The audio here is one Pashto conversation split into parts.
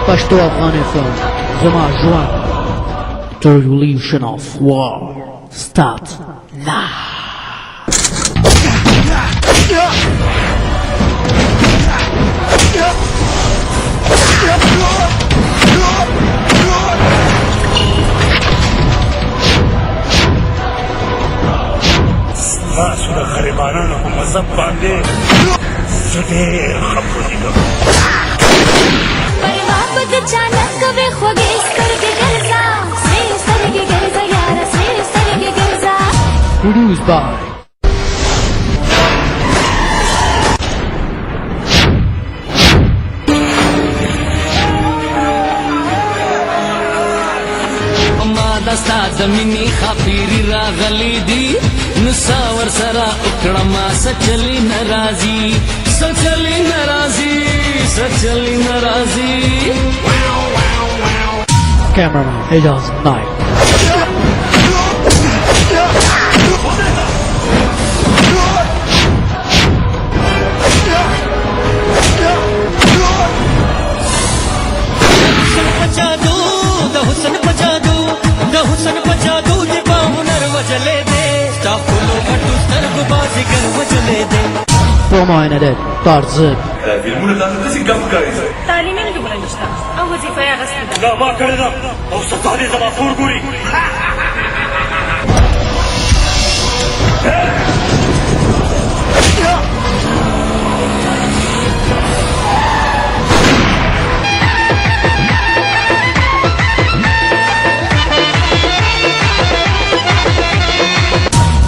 Pashto Afghani film Zama Juan. The revolution of war start now. सुना गरीबाना न मजहब बांधे सदे खबरी का Produced by दस्ता जमीनी खापीरी रागली दी नुसावर सरा उकड़मा सचली नाराजी सचली नाराजी सचली नाराजी cameraman Ejaz Naik. Promo edit Tarzan. تعليمي من قبل نشتغل أو وظيفة يا غسل لا ما كرنا أو ستاني زما فورقوري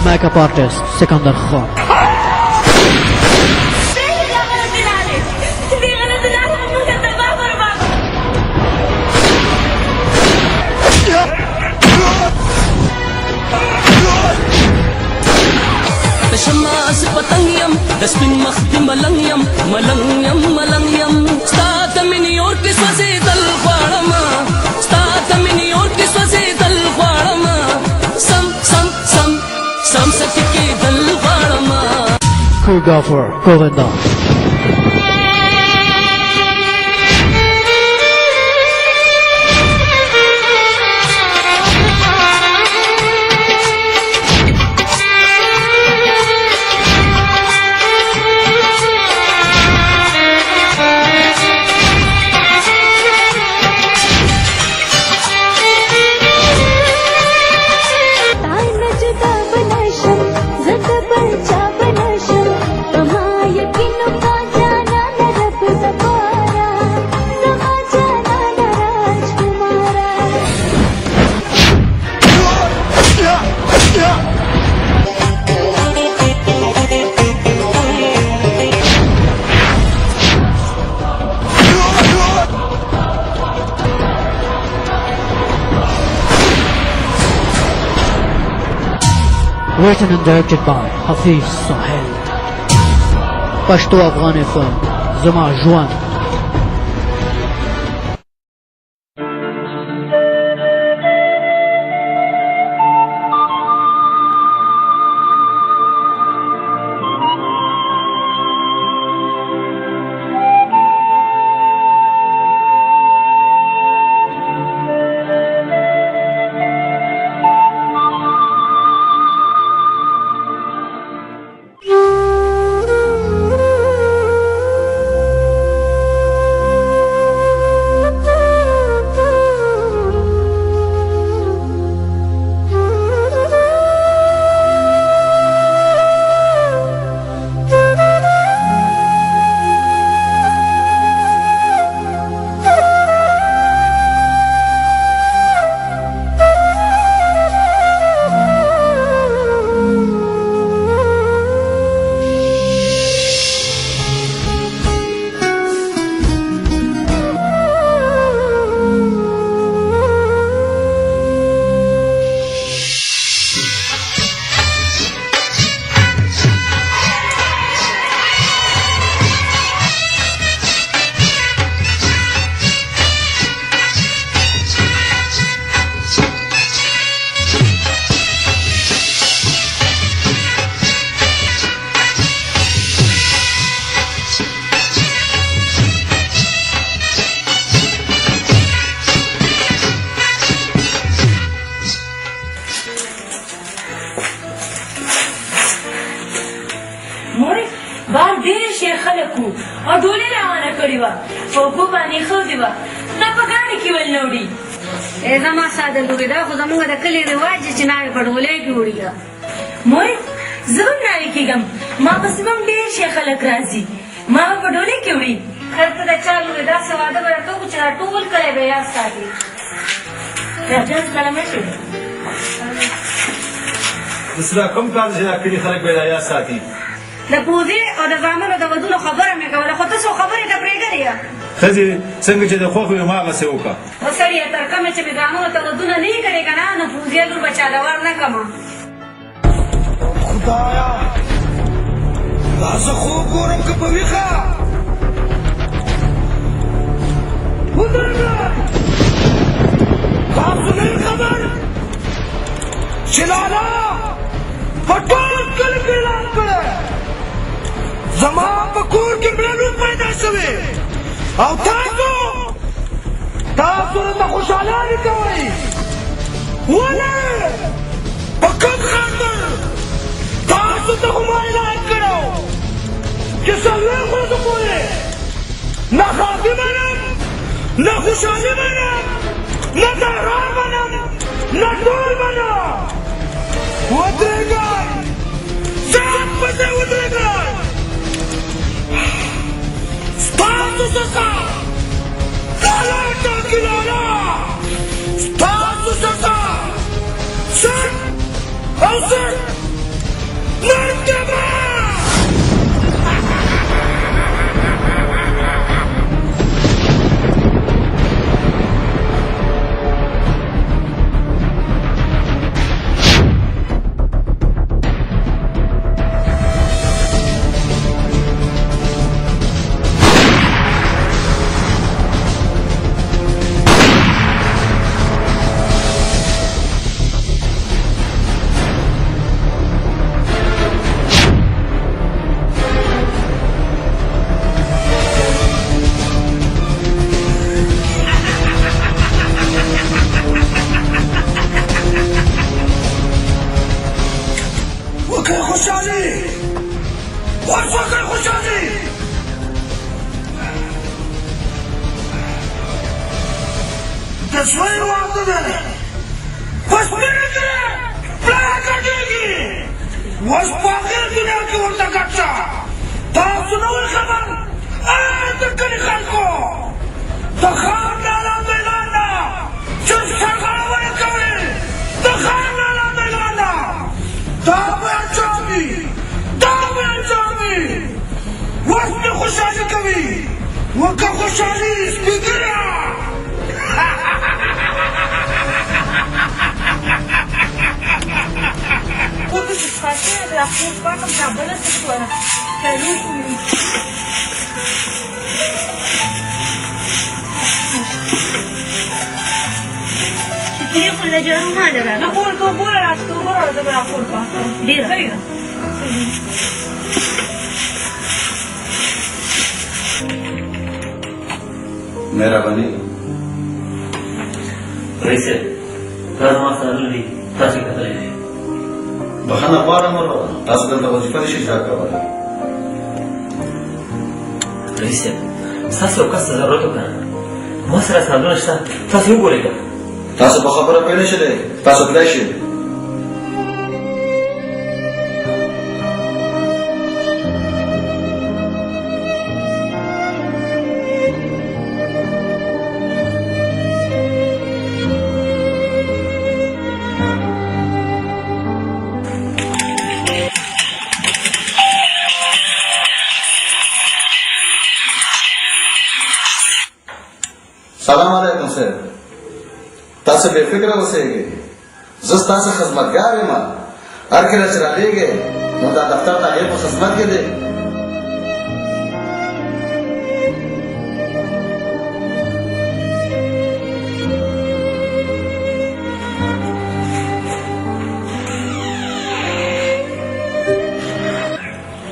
Makeup artist Sikandar Khan. Shamas patangyam daspin makhti malangyam malangyam malangyam stata mini or kis wase dal khwadama stata mini or kis wase dal khwadama sam satike dal khwadama Choreographer Govinda. Written and directed by Hafiz Sahel. Pashto Afghani film Zama Juan. دی به دا په ګاډي کې ول نه وړي زما ساده لورې دا خو زمونږ د کلي رواج چې ناوې په ډولۍ کې وړي ده مور زه هم ناوې کېږم ما پسې به هم ډېر شي خلک راځي ما به په ډولۍ کې وړي خیر ته د چا لورې داسې واده به راته وکړو چې دا ټول کلی به یاد ساتي راځه سلام شي دسدا کوم کار چې دا کلي خلک به یاد ساتي د پوزې او د زامنو د ودونو خبره مې کوله خو تاسو خبرې ته پرېږدې یا ښځې څنګه چې د خوښ وي هماغسې وکړه و سړیه تر کومه چې مې زامنو ته ودونه نه یې کړې که نه نو پوزې لور به چاله ور نه کړمه خدایا دا زه خوب ګورم که په ویښه ودرېږه تاسو نه خبر چې لالا په ټول کلي کې اعلان کړی زما په کور کې مړنون پیدا شوې او تاسو راته خوشحالانې کوئ ولې په کوم خاطر تاسو ته خو ما اعلان کړی چې څلوېښت ورځو پورې نه خافي منم نه خوشحالي منم نه تهران منم نه ټول منم ودرېږئ ځان پسې ودرېږئ ستاسو څخه لالا ټاکي لالا ستاسو څخه سر او سر مرتبه دسوی واقع ده پس میرگه پلان کردگی وز باقی دنیا کی ورطا کچا تاسو نوی خبر دکلی خلقو دخار نالا میلانا چون سرخانه ورکوی دخار نالا میلانا داوی انجامی وز می خوشحالی کوی وکا خوشحالی سپیگریا Буду спасать, а по фактам забыла такое. Конечно. Теперь я جارو نداره نه بول تو بول راست تو برو ده برا خود با ډېره مهرباني رئیس دا زما سوالونه دي تاسو کتلی دي بخښنه غواړم ورور تاسو دلته وظیفه نشئ اجرا کولی رئیس ستاسو یو کس ته ضرورت وکړه ما سره سندونه شته تاسو وګورئ که تاسو په خبره پوه نشئ دی تاسو کولای شئ سلام علیکم صاحب تاسو بے فکر اوسئ زه ستاسو خدمتګار یم هر کله چې راغېږئ نو دا دفتر د هغې په خدمت کې دی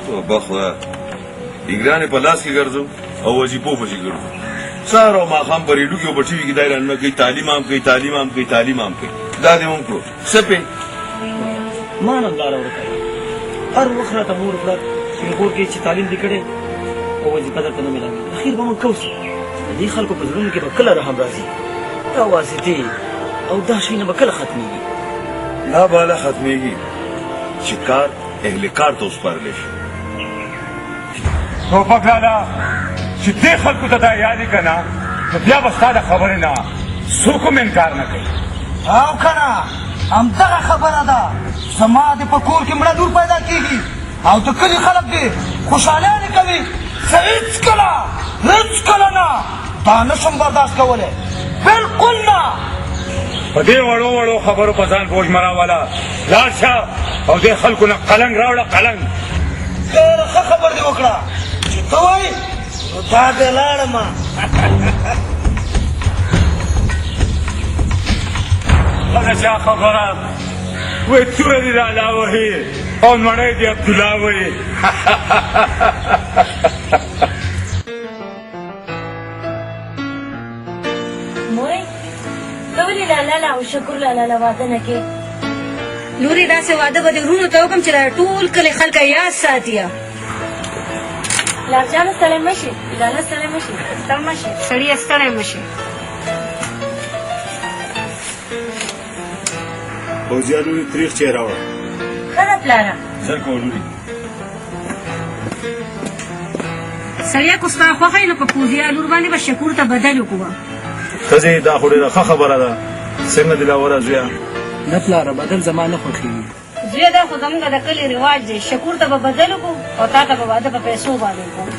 توبه خدایه ایګرانې په لاس کې ګرځو او وظیفو پسې ګرځو سهار او ماښام په ریډیو کې به ټي وي کې دا اعلانونه کوي تعلیم عام کوي تعلیم عام کوي تعلیم عام کوي دا دې هم کړو څه پې ما ننداره ورکوي هر وخت راته مور پلار چې کور کې چې تعلیم دې کړی او وظیفه درته نه میلاوي اخیر به موږ کوو د دې خلکو په زړونو کې به کله رحم راځي دا واسطې او دا شیونه به کله ختمېږي لا بالا ختمېږي چې کار اهل کار ته وسپارلی شي ټوپک لالا چې دې خلکو ته دا یادې که نه نو بیا به ستا د خبرې نه څوک هم انکار نه کوي او کنه همدغه خبره ده زما د په کور کې مړه لور پیدا کېږي او د کلي خلک دې خوشحالیانې کوي زه هېڅکله نه دا نشم برداشت کولی بلکل نه په دې وړو وړو خبرو په ځان بوج مه راوله لاړ شه او دې خلکو نه قلنګ راوړه قلنګ ډېره ښه خبر دې وکړه چې ته وایې نو دا دې لاړمه هغه چا خبره وایي توره دې لالا وهي او مړی دې عبدالله وهي مورې ته ولې لالا او شکر لالا واده نه کې لوري داسې واده به د وروڼو ته وکړم چې دا ټول کلي خلک یاد ساتي لارجانه ستړی مه شي لالا ستړی مه شي ستړی مه شي سړیه ستړی مه شي فوزیا لوري تریخ چای راوړه ښه ده پلاره سر کوه لوري سړیه که ستا خوښه وي نو په فوزیا لور باندې به شکور ته بدل وکړو ښځې دا خو ډېره ښه خبره ده څنګه دې راوړه زویه نه پلاره بدل زما نه خوښېږي زویه دا خو زموږ د کلي رواج دی شکور ته به بدل وکړو او تا ته به واده په پیسو باندې وکړو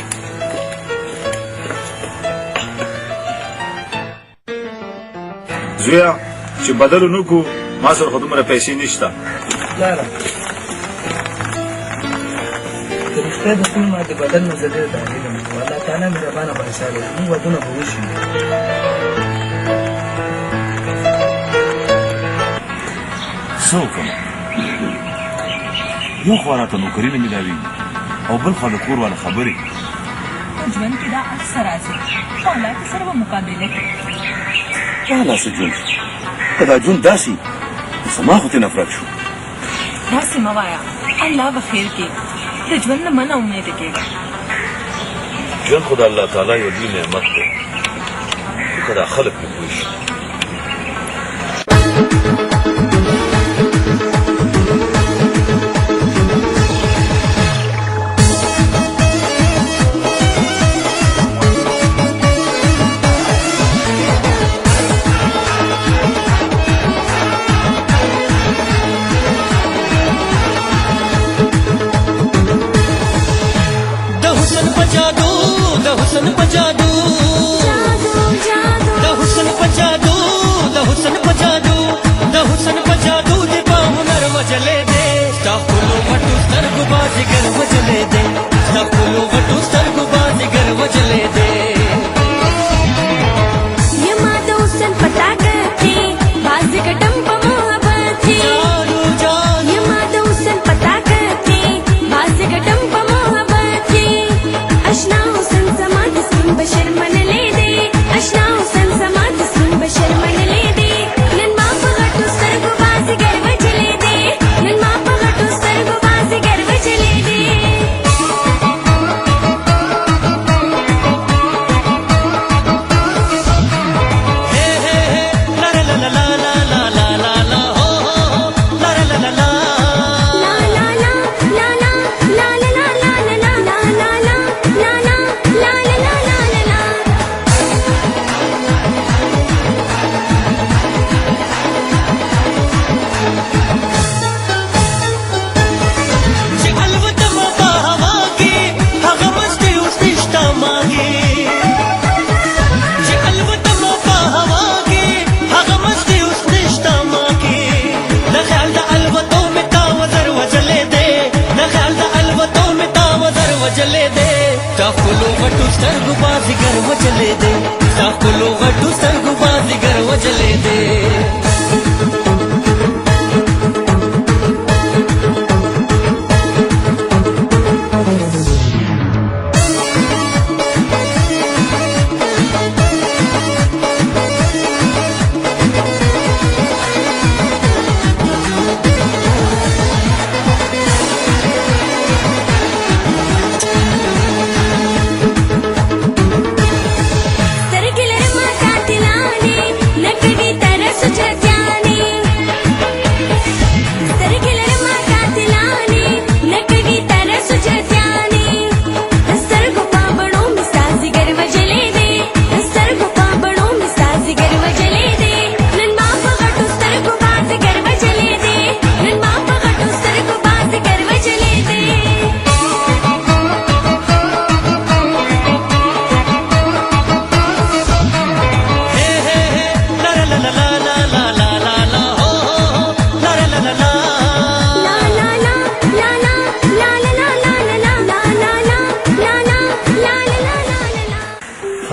زویه چې بدل ونه کړو ما سره خو دومره پیسې نشته پلاره که رښتیا د خپل ما د بدل نه زه ډېر ډارېږم خو الله تعالی مهربانه بادشاه دی زموږ ودونه به وشي څه وکړم یو خوا راته نوکري نه میلاوېږي او بل خوا د کور والا خبرې ژوند کې دا اکثر راځي خو الله ته سره به مقابله کوي والا څه ژوند که دا ژوند داسې زما خو ترې نفرت شو داسې مه وایه الله به خیر کړي د ژوند نه مه نه امیده کېږه ژوند خو د الله تعالی یو لوی نعمت دی که دا خلک پرې پوه شي ستړی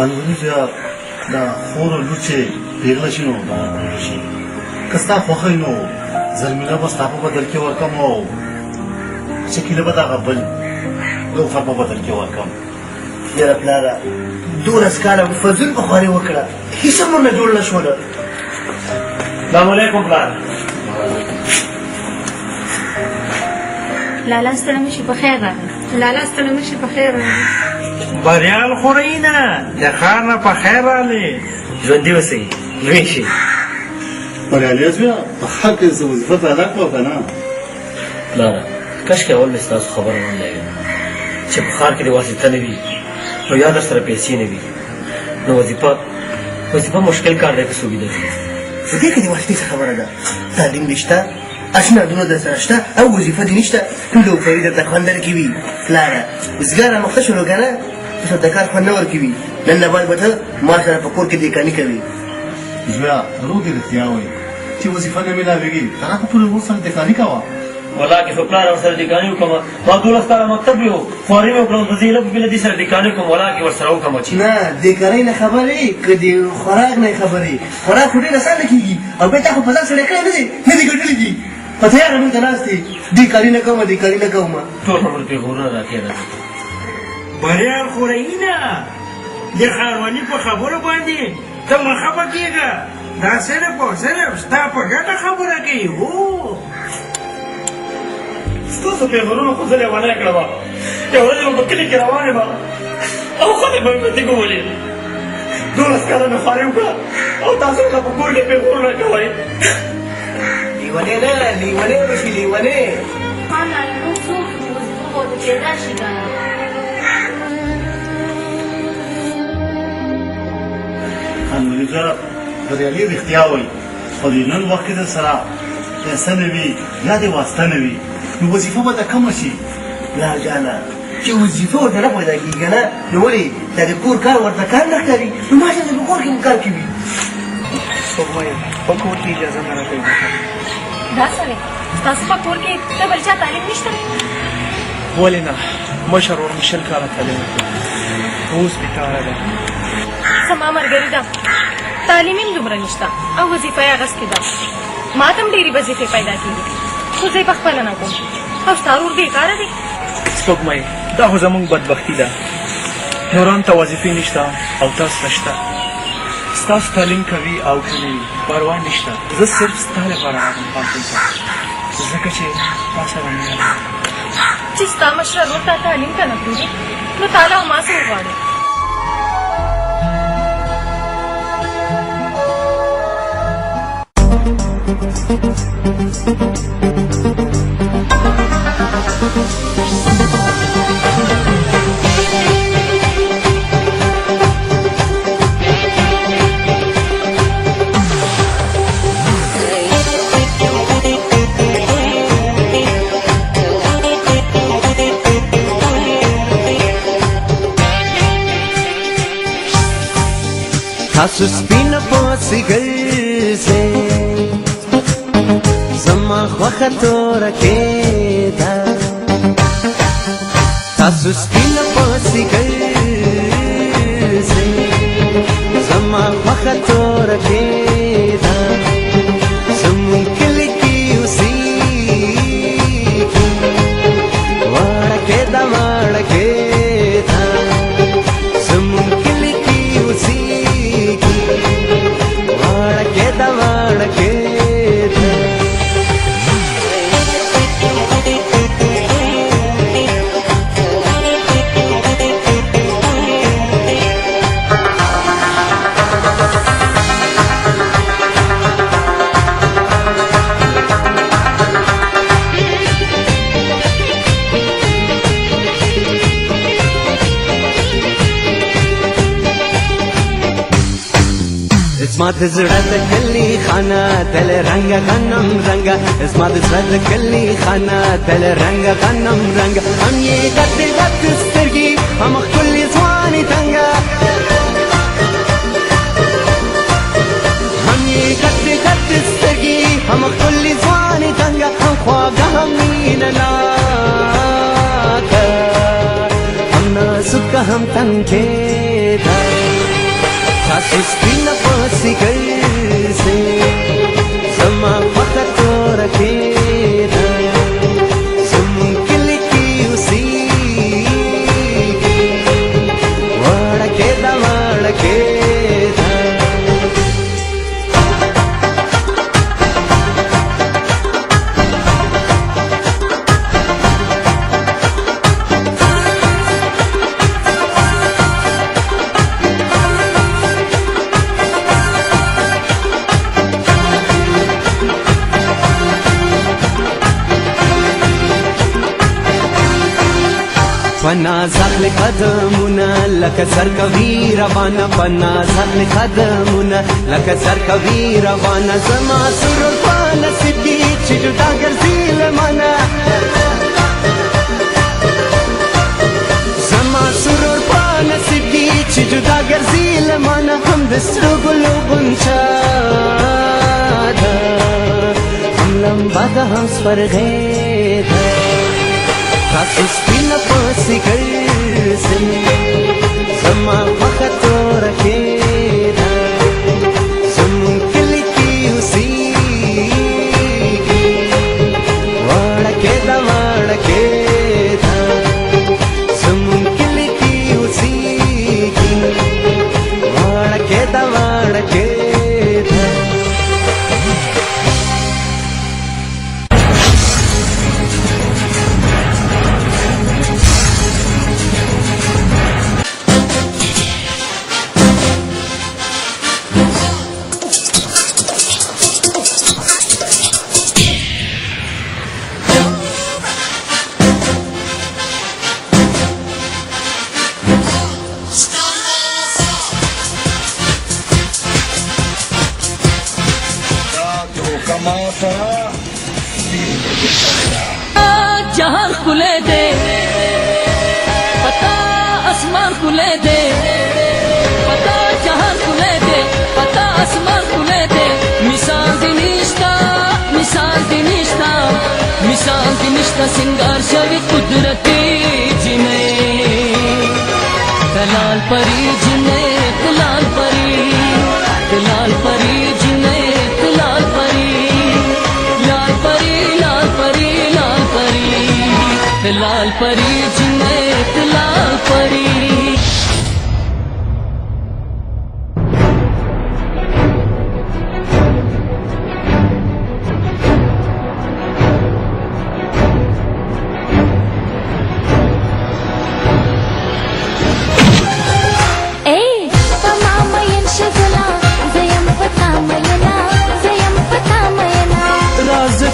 خانونی بیا دا خور او لوچې پیغله شي نو دا شي که ستا خوښه وي نو زرمینه به ستا په بدل کې ورکړم او شکیله به دغه بل لوفر په بدل کې ورکړم یاره پلاره 12 کاله فضول بخاري وکړه هیڅ هم نه جوړ نه شوله السلام علیکم پلار لالا ستړی مشي په خیر راغی لالا ستړی مشي په خیر راغی بریال خورئ نه د ښار نه په خیر راغلې ژوندي اوسئ لوی شئ بریالیز بیا په ښار کې څه وظیفه پیدا کړو که نه پلاره کاشکې اول مې ستاسو خبره ونلګېده چې په ښار کې د واسطه نه وي نو یا در سره پیسې نه وي نو وظیفه مشکل کار دی که څوک یې درکړي په دې کې د واسطې څه خبره ده تعلیم دې شته اسنادونه در سره شته او وظیفه دې نشته ټول وفري درته خوند درکوي پلاره وزګاره مخته شولو که نه ته د کار خوند نه ورکوي نن نه بعد به ته ما سره په کور کې دیکاني کوي زویا دروغ دې رښتیا وایي چې وظیفه نه میلاوېږي هغه په ټول ورور سره دیکاني کوه والله که په پلار ورسره دیکاني وکړم ما 12 کاله مکتب وي خواري مې وکړم د زینب بله دې سره دیکاني وکړم والله که ورسره وکړم چې نه دیکانۍ نه خبرې که د خوراک نه خبرې خوراک خو ډېر اسانه کېږي او بیا تا خو په ځان سړی کړی نه دي ګټلي دي په تیاره موږ ته ناست دي دیکاني نه کومه دیکاني نه کومه ټول عمر پېغورونه راکېده بریال خورئ نه د ښاروالي په خبرو باندې ته مه خفه کېږه دا صرف او صرف ستا په ګټه خبره کوي هو ستاسو پېغورونو خو زه لیونی کړم یوه ورځ به په کلي کې روان یم او ښځې به مې په تیږو ولي 12 کاله مې خواري وکړه او تاسو ورته په کور کې پېغورونه کوئ لیونې نه لیونې به شي لیونې خانه موږ څوک وظیفه به پیدا شي که نه خانوني صاحب بریالي رښتیا وایي خو د نن وخت کې در سره پیسه نه وي یا د واسطه نه وي نو وظیفه به د کمه شي پلار جانه چې وظیفه ورته نه پیدا کېږي که نه نو ولې دا د کور کار ورته کار نه ښکاري نو ما چې په کور کې هم کار کوي سپوږمۍ په کور کې اجازه نه راکوي دا سړی ستاسو په کور کې د بل چا تعلیم نشته ولې نه مشر ورور مې 20 کاله تعلیم وکړ اوس بېکاره ده زما ملګري ده تعلیم هم دومره نشته او وظیفه یې اخیستې ده ما ته هم ډېرې وظیفې پیدا کېږي خو زه یې پخپله نه کوم او ستا ورور بېکاره دی سپوږمۍ دا خو زموږ بدبختي ده نوران ته وظیفې نشته او تاسو ته شته ستاسو تعلیم کوي او که نه وي پروا نشته زه صرف ستا لپاره راغلم پوهنتون ته ځکه چې تا سره مینه لرم چې ستا مشره ورور تا تعلیم ته نه پرېږدي نو تا له ما څه وغواړې تاسو سپین پوسی ګرځې زما خوښه توره کېده تاسو سپین پوسی ګرځې زما خوښه توره کېده زموږ کلي کې اوسېږي واړه کېده واړه کېده زموږ کلي کې اوسېږي واړه کېده واړه کېده اسما د زړه د کلی خانه تل رنګ غنم رنګ اسما د زړه د کلی خانه تل رنګ غنم رنګ هم یې غټ غټ سترګې هم ښکلې ځوانې تنګه هم یې غټ غټ سترګې هم ښکلې ځوانې تنګه هم خواږه هم مینه ناکه هم نازکه هم تنکېده تاسو سپین پسیګر سي زما فقط ورکه دا زمون کلی کی اوسي وړکه دا وړکه پنا زخل قدمونه لکه سرکوي روانه پنا زخل قدمونه لکه سرکوي روانه زما سرور په نصیب کې چې جدا ګرځي له مانه زما سرور په نصیب کې چې جدا ګرځي له مانه هم د سترګو ګلو غونچه ده هم لمبه ده هم سپرغې ده تاسو سپین پسیګر سي زما وخت ورکه دا زمون کلی کی اوسي وړکه دا وړکه دا زمون کلی کی اوسي وړکه دا وړکه دا जहां खुले दे पता आसमान खुले दे पता जहां खुले दे पता आसमान खुले दे मिसाल दिनिश्ता सिंगार शवी कुदरती जिने दलाल परी जिने दलाल परी जिने दलाल परी लाल परी लाल परी लाल परी लाल परी जिने लाल परी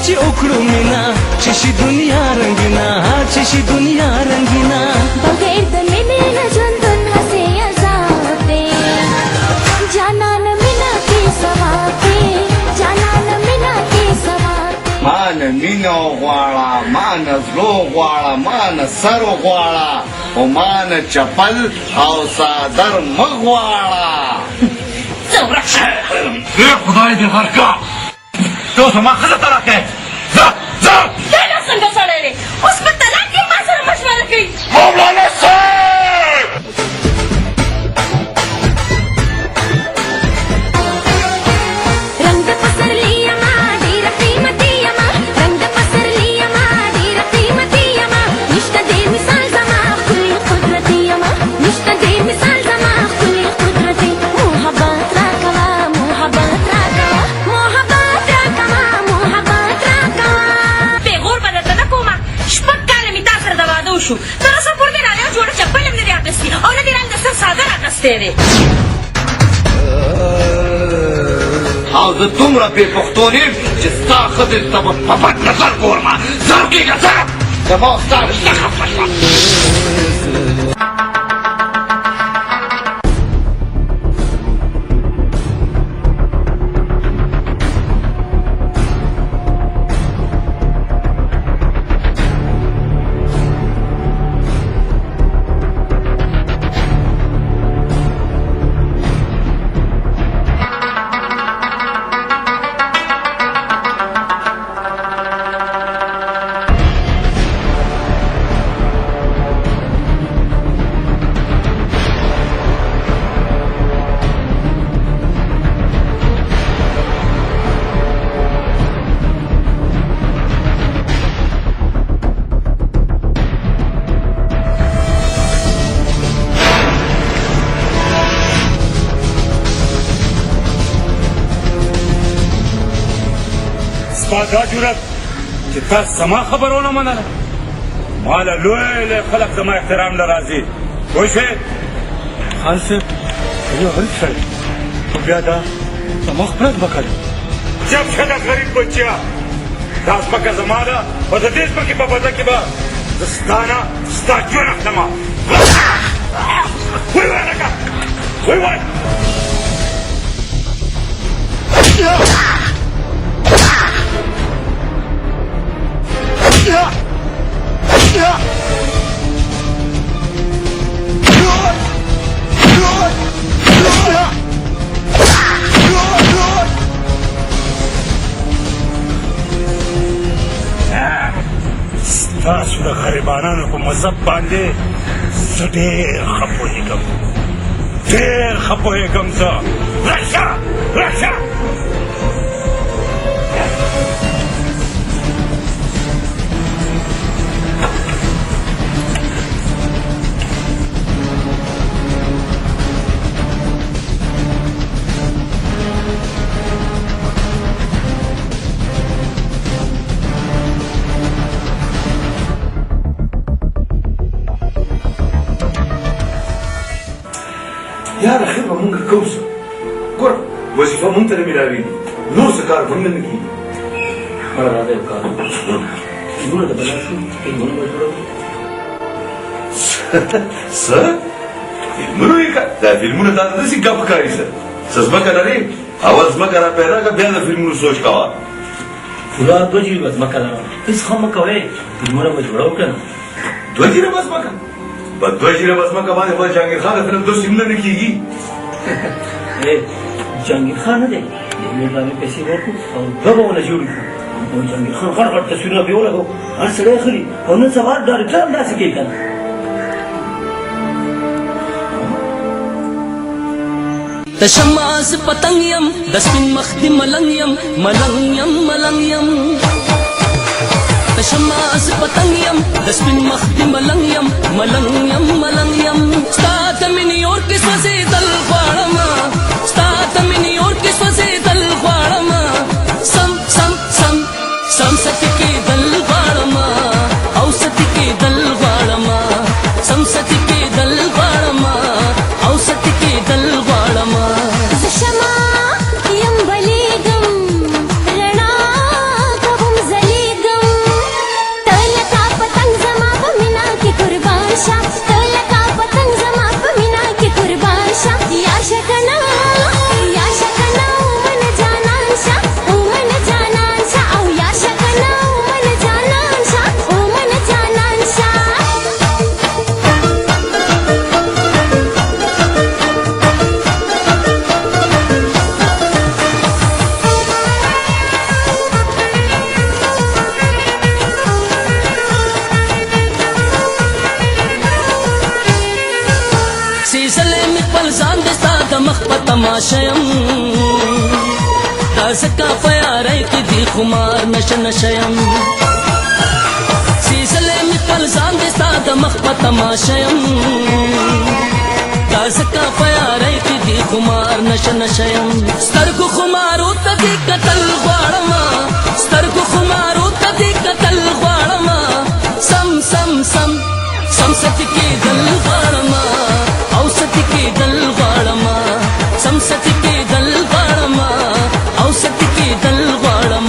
چې وکړو مینا چې شي دنیا رنگینا چې شي دنیا رنگینا بغیر د مینې نه ژوندون هسې عذاب دی جانان مینا کې ثواب دی جانان مینا کې ثواب دی مان مینو غواړه مان زړه غواړه مان سر غواړه او مان چپل او صادر مغواړه څومره خدای دې ورکا تو ما خزه طلاق ہے ذا لا څنګه سره لري اوس په طلاق کې ما سره مشوره کوي مولانا صاحب رنگ پسرلی ما ډیر قیمتي ما رنگ پسرلی ما ډیر قیمتي ما نشته دې مثال زما خپل قدرتي ما نشته دې مثال زما خپل قدرتي محبت راکوا محبت راکوا محبت راکوا محبت راکوا پیغور بدته نه کومه شپږ کاله می تاسو سره د واده وشو تر اوسه پورې نه راځي جوړه چپل هم نه دی اخیستې او نه دی رنګ د سر ساده راخیستی دی او زه دومره بې پښتون یم چې ستا ښځې ته به په بد نظر ګورم زر کېږه زه زما ستا رشته ختمه شوه دا جرأت چې تا زما خبره ونه منله ما له لوی لوی خلک زما احترام له راځي پوه شوې خان صاحب یو غریب سړی خو بیا دا زما خپله ځمکه ده چپ شه دا غریب بچیا دا ځمکه زما ده او د دې ځمکې په بدله کې به زه ستا نه ستا ژوند اخلمه وی وایه لکه وی وایه ستاسو د غریبانانو په مذهب باندې زه ډېر ښه پوهېږم ډېر ښه پوهېږم زه راشه راشه یاره خیر به مونږ کوو څه ګوره وظیفه مونږ ته نه ملاوېږي نور څه کار مونږ نه کېږي مړه راځه یو کار فلمونه د بلا شو فلمونه به جوړوو څه فلمونه یې که دا فلمونه تا ته داسې ګپ ښکاري څه څه ځمکه لرې اول ځمکه را پیدا کړه بیا د فلمونو سوچ کوه فلان 2 جیبه ځمکه لرم هېڅ خم مه کوئ فلمونه به جوړوو که نه 2 جریبه ځمکه په 2 جریبه ځمکه باندې خو جهانګیر خان د فلم 2 سیمونه نه کېږي جهانګیر خان نه دی د امیر باندې پیسې ورکړو او 2 به ونه جوړ کړو او جهانګیر خان غټ غټ تصویرونه پرې ولګوو هر سړی اخلي او نن سبا ډایرکټر هم داسې کوي که نه د شماس پتنګ یم د سپین مخ د ملنګ یم ملنګ یم ملنګ یم د شماس پتنګ یم د سپین مخ د ملنګ یم ملنګ یم ملنګ یم ستا ته مینې اور کې سوځېدل غواړم ستا ته مینې اور کې سوځېدل غواړم سم سم سم سم ستی کېدل غواړم او ستی کېدل غواړم سم ستی کېدل غواړم او ستی کېدل غواړم شمع یم بلیږم رڼا کوم ځلیږم ته لکه پتنګ زما په مینا کې قربان شه ته لکه پتنګ زما په مینا کې قربان شه یا شکنه من جانان شه او من جانان شه او یا شکنه من جانان شه او من جانان شه سیسلې مې خپل ځان د ستا د مخ په تماشه یم دا ځکه په یارۍ کې دې خمار نشه نشه یم سیسلې مې خپل ځان د ستا د مخ په تماشه یم دا ځکه په یارۍ کې دې خمار نشه نشه یم سترګو خمارو ته دې کتل غواړم سترګو خمارو ته دې کتل غواړم سم سم سم سم ستی کېدل غواړم او ستی کېدل غواړم سم ستی کېدل غواړم او ستی کېدل غواړم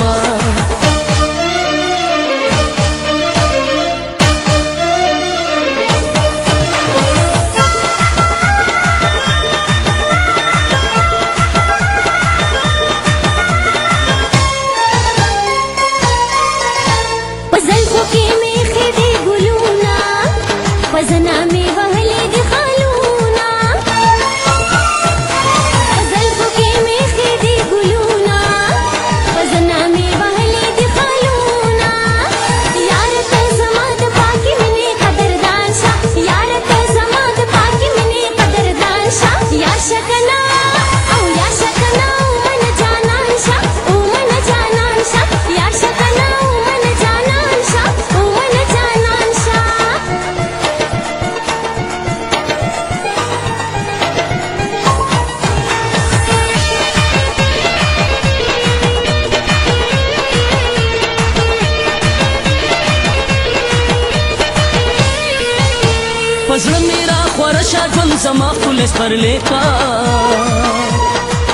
په زلفو کې مې خېدې ګلونه په زنه مې وهلې زما خلص پر لیکا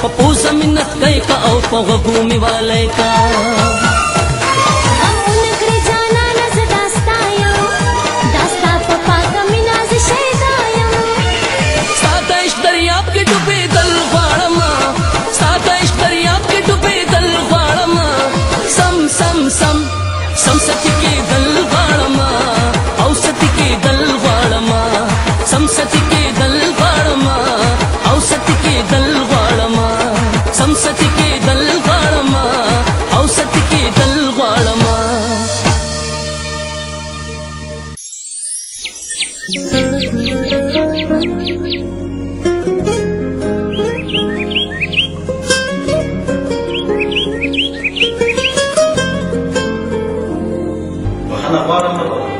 پپو زمینت کئی کا او پا غگو می والی کا दरियाब के डूबे दल वाड़मा साताइश दरियाब के डूबे दल वाड़मा सम सम सम समसती के दल वाड़मा औसती के दल वाड़मा समसती के दल वाड़मा औसती के दल वाड़मा समसती के दल वाड़मा औसती के दल वाड़मा أنا غواړم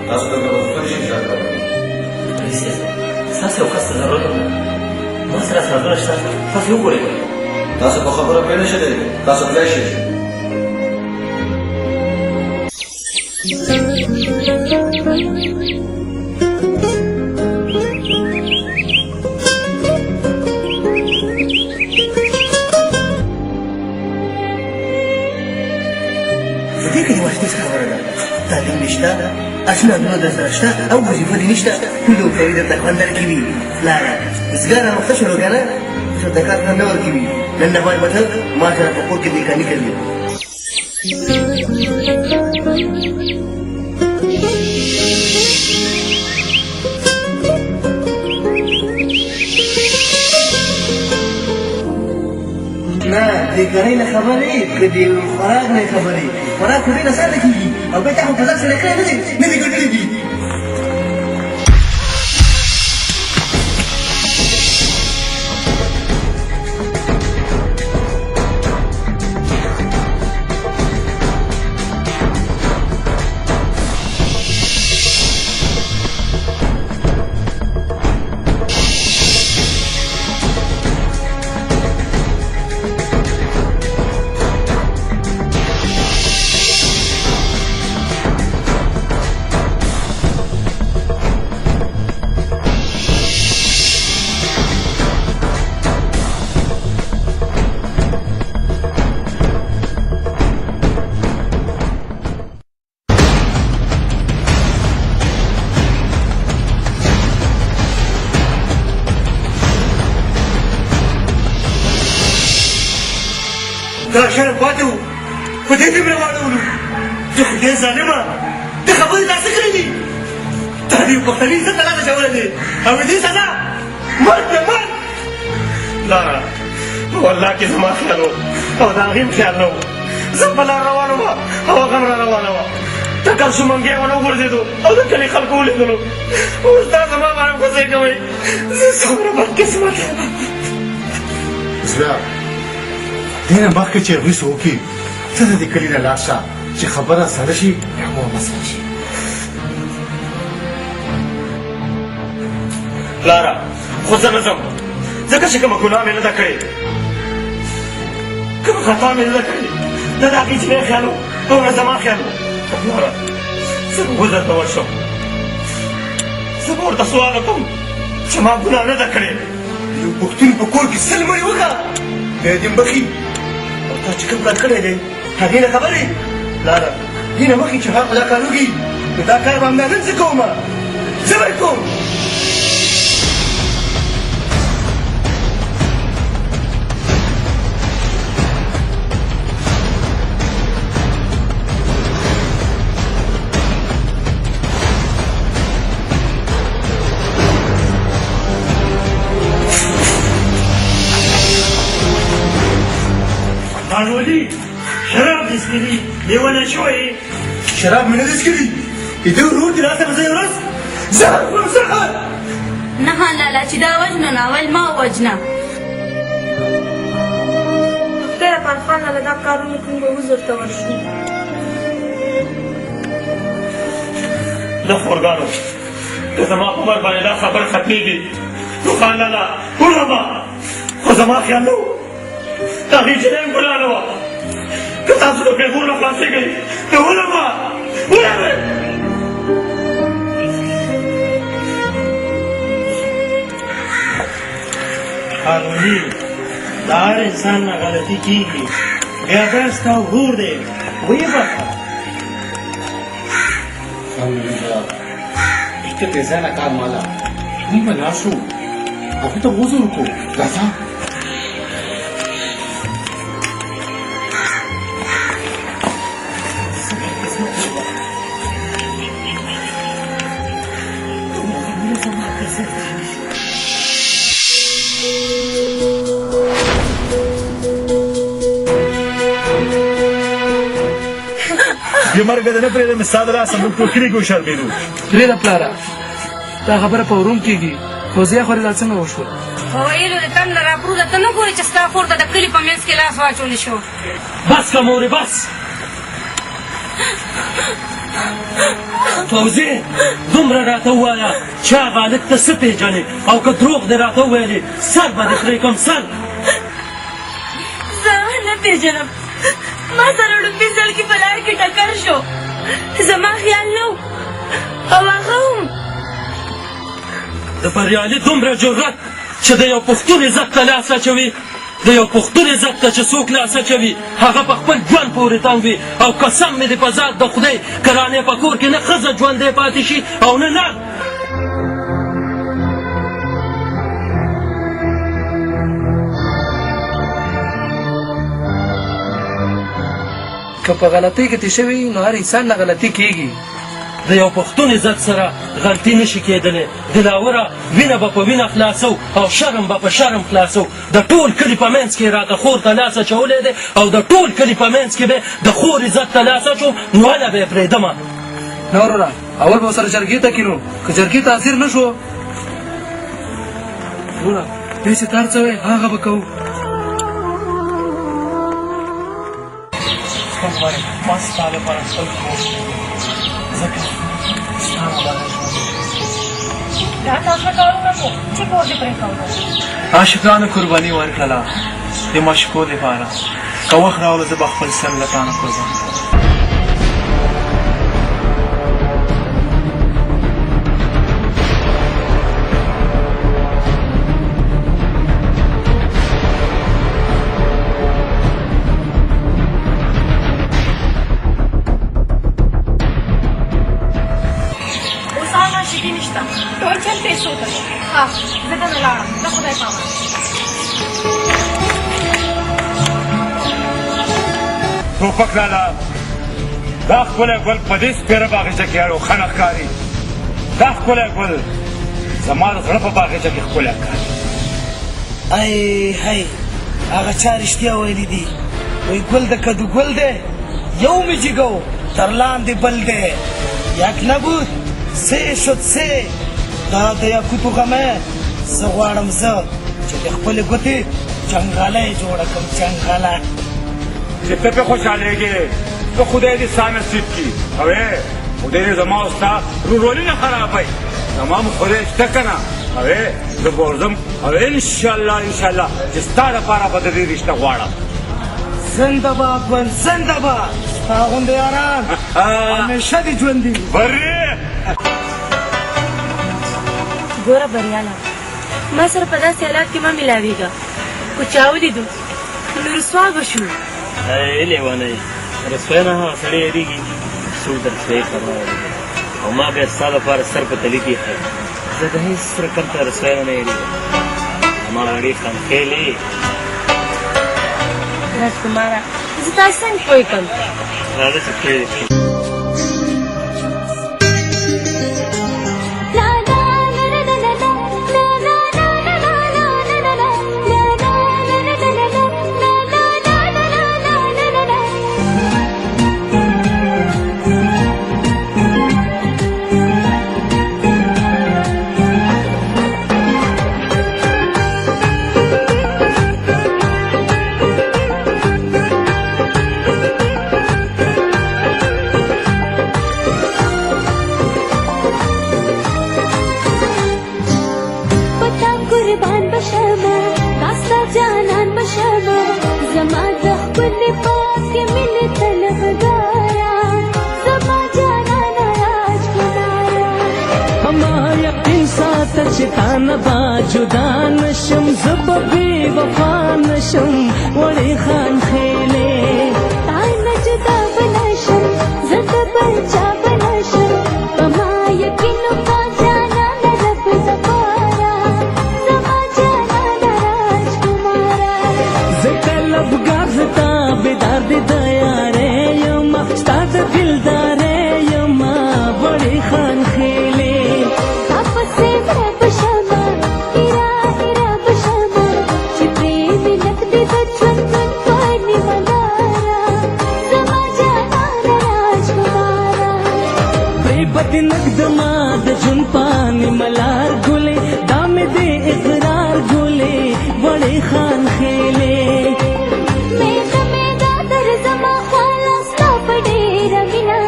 تاسو د وظیفې شکایت وکړئ. تاسو یو کس ته ضرورت لرئ. ما سره سازونه شته. تاسو وګورئ. تاسو په خبره پوه نه شئ. تاسو تللی شئ. دې کې واحده خبره ده تعلیم نشته اشنا دونه درسره شته او وظیفه دې نشته ټول کوي درته خوند درکوي لاره زګاره مخته شروع کنه چې د کار نه ورکوي نن نه وای مته ما سره په کور کې دې کاني کوي نه دې ګرای نه خبرې کدي خوراک نه خبرې خوراک خو دې نه سره کیږي او به تاسو په ځل سره کړی نه دي ګټلې دي دا شرف پاتې وو په دې کې مې واړولو چې خدای ظالمه د خبرې داسې کړې دي تا دې پښتني عزت ته لاره اچولی دی او دې سزا مرګ دی مرګ لاره والله کې زما خیال و او د هغې هم خیال نه و زه په لار روانه وه او هغه هم را روانه وه ټکر شو منګی ونه وغورځېدو او د کلي خلکو ولیدلو اوس دا زما باندې غوسې کوئ زه څومره بدقسمت یم زړه دې نه مخکې چې هغوی څه وکړي ته د دې کلي نه لاړ شه چې خبره سره شي بیا به مسله شي پلاره خو زه نه ځم ځکه چې کومه ګناه مې نه ده کړې کومه خطا مې نه ده کړې دا د هغې چې مې خیال و او نه زما خیال و پلاره زه به وزر ته ورشم زه به ورته سوال وکړم چې ما ګناه نه ده کړې یو پښتون په کور کې سل مړي وکړه بیا دې بخي او تا چې کوم کار کړی دی هغې نه خبرې پلاره دې نه مخکې چې هغه دا کار وکړي نو دا کار به همدا نن زه کوم زه به یې کوم قانوني شراب دسکري لیونه شوی شراب مې نه دي څښلي د ده ورور دې راته په ځای ورځ زهر خورم زهر نه لالا چې دا وجنه نو اول ما وجنه خدای پرخان له دا کارونه کوم به وزر ته ورشو نه خورګانو که زما په عمر باندې دا خبره ختمېږي نو خان لالا وړمه خو زما خیال نه و د هغې جنۍ هم ګناه نه وه که تاسو د پېغور نه خلاصېږئ نو وړمه وړمې قانوني د هر انسان نه غلطي کېږي بیا دا ستا ورور دی ویې بخښه الحمدلله ته پیسې کار مالا موږ به لاړ شو هغه ته وزر وکړو راځه دې مرګ د نه پرېږدم ستا د لاسه موږ ټول کلي کې وشرمېدو پرېږده پلاره دا خبره په وروم کېږي فوزیه خورې لا څنګه وشول په ویلو د تن نه راپروده ته نه ګورې چې ستا خور ته د کلي په منځ کې لاس واچولی شو بس که مورې بس فوزي دومره راته ووایه چې هغه هلک ته څه پېژنې او که دروغ دې راته وویلې سر به دې پرې کړم سر زه نه پېژنم ما سره ړومبي ځل کې په لار کې ټکر شو زما خیال نه و او هغه هم د بریالي دومره جرأت چې د یو پښتون عزت ته لاس اچوي د یو پښتون عزت ته چې څوک لاس اچوي هغه په خپل ژوند پورې تنګ وي او قسم مې دې په ذات د خدای که رانې په کور کې نه ښځه ژوندی پاتې شي او نه نر که په غلطۍ کې تې شوي نو هر انسان نه غلطي کېږي د یو پښتون عزت سره غلطي نشي کېدلی دلاوره وینه به په وینه خلاصو او شرم به په شرم خلاصو د ټول کلي په منځ کې راته خور ته لاس اچولی دی او د ټول کلي په منځ کې به د خور عزت ته لاس اچوم نو هله به یې پرېږدمه نه وروره اول به ورسره جرګې ته کینو که جرګې تاثیر نه شو وروره بیا چې ته هر څه وایې هغه به کوو ما ستا لپاره خپل کور ځکه ستا نه بله دا تاسو کارونه مو چې کور دې پرېښودو عاشقانو قرباني ورکړله د معشوقو دپاره که وخت راغله زه به خپل سر له تا نه قربان ټول چل پیسو ته ها زه دننه لاړم د خدای پامان ټوپک لاله دا ښکلی ګل په دې سپېره باغچه کې ښه نه ښکاري دا ښکلی ګل زما د زړه په باغچه کې ښکلی ښکاري ای هی هغه چا رښتیا ویلي دي وایي ګل د کدو ګل دی یو مې جګو تر لاندې بل دی یک نبود سه شد سه دا د یاقوتو غمه زه غواړم زه چې د خپلې ګوتې چنګاله یې جوړه کړم چنګاله چې ته پرې خوشحالېږې ته خدای دې ستا نصیب کړي اوې خدای دې زما او ستا ورورولي نه خرابوي زما مو خدای شته که نه اوې زه به ورځم او انشاءالله انشاءالله چې ستا لپاره به د دې رشته غواړم زنده باد ګل زنده باد ستا غوندې یاران همیشه دې ژوندي برې ګوره بریاله ما سره په داسې حالات کې مه میلاوېږه خو چا ولیدو نو رسوا به شو لیونی رسوی نه هغه سړی یېرېږي څوک د رسویۍ خبره اورېږي او ما بیا ستا لپاره سر په تلي کې ایښی زه د هېڅ رقم ته رسوی نه یېرېږم زما اړې خمخېلې راجکماره زه تاسو څنګه پوه کړم راځه چې پوه چتان با جدا نشم ز زب بی وفا نشم وړې خان خېلې تا نه جدا بنشم زد بچا بنشم پما یقین کا جانا رب زپارا زما جانا راجکمارا زکلبګار زتا بیدار دې دیارې یم ستا د دلدار یم وړې خان خېلې आपसे मैं बशमा हिरा हिरा बशमा छिपे मिलक दे बचन बन पानी मलारा समा जाना राजकुमारा प्रेबती नगदमा द जुन पानी मलार गुले दाम दे इकरार गुले बड़े खान खेले मेदा दर जमा खालास ना पड़े रविना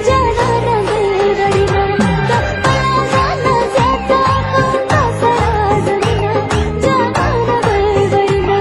जाना नगल रविना तख्पला जाना ज़्यादा खाना सरा जमीना जाना नगल रविना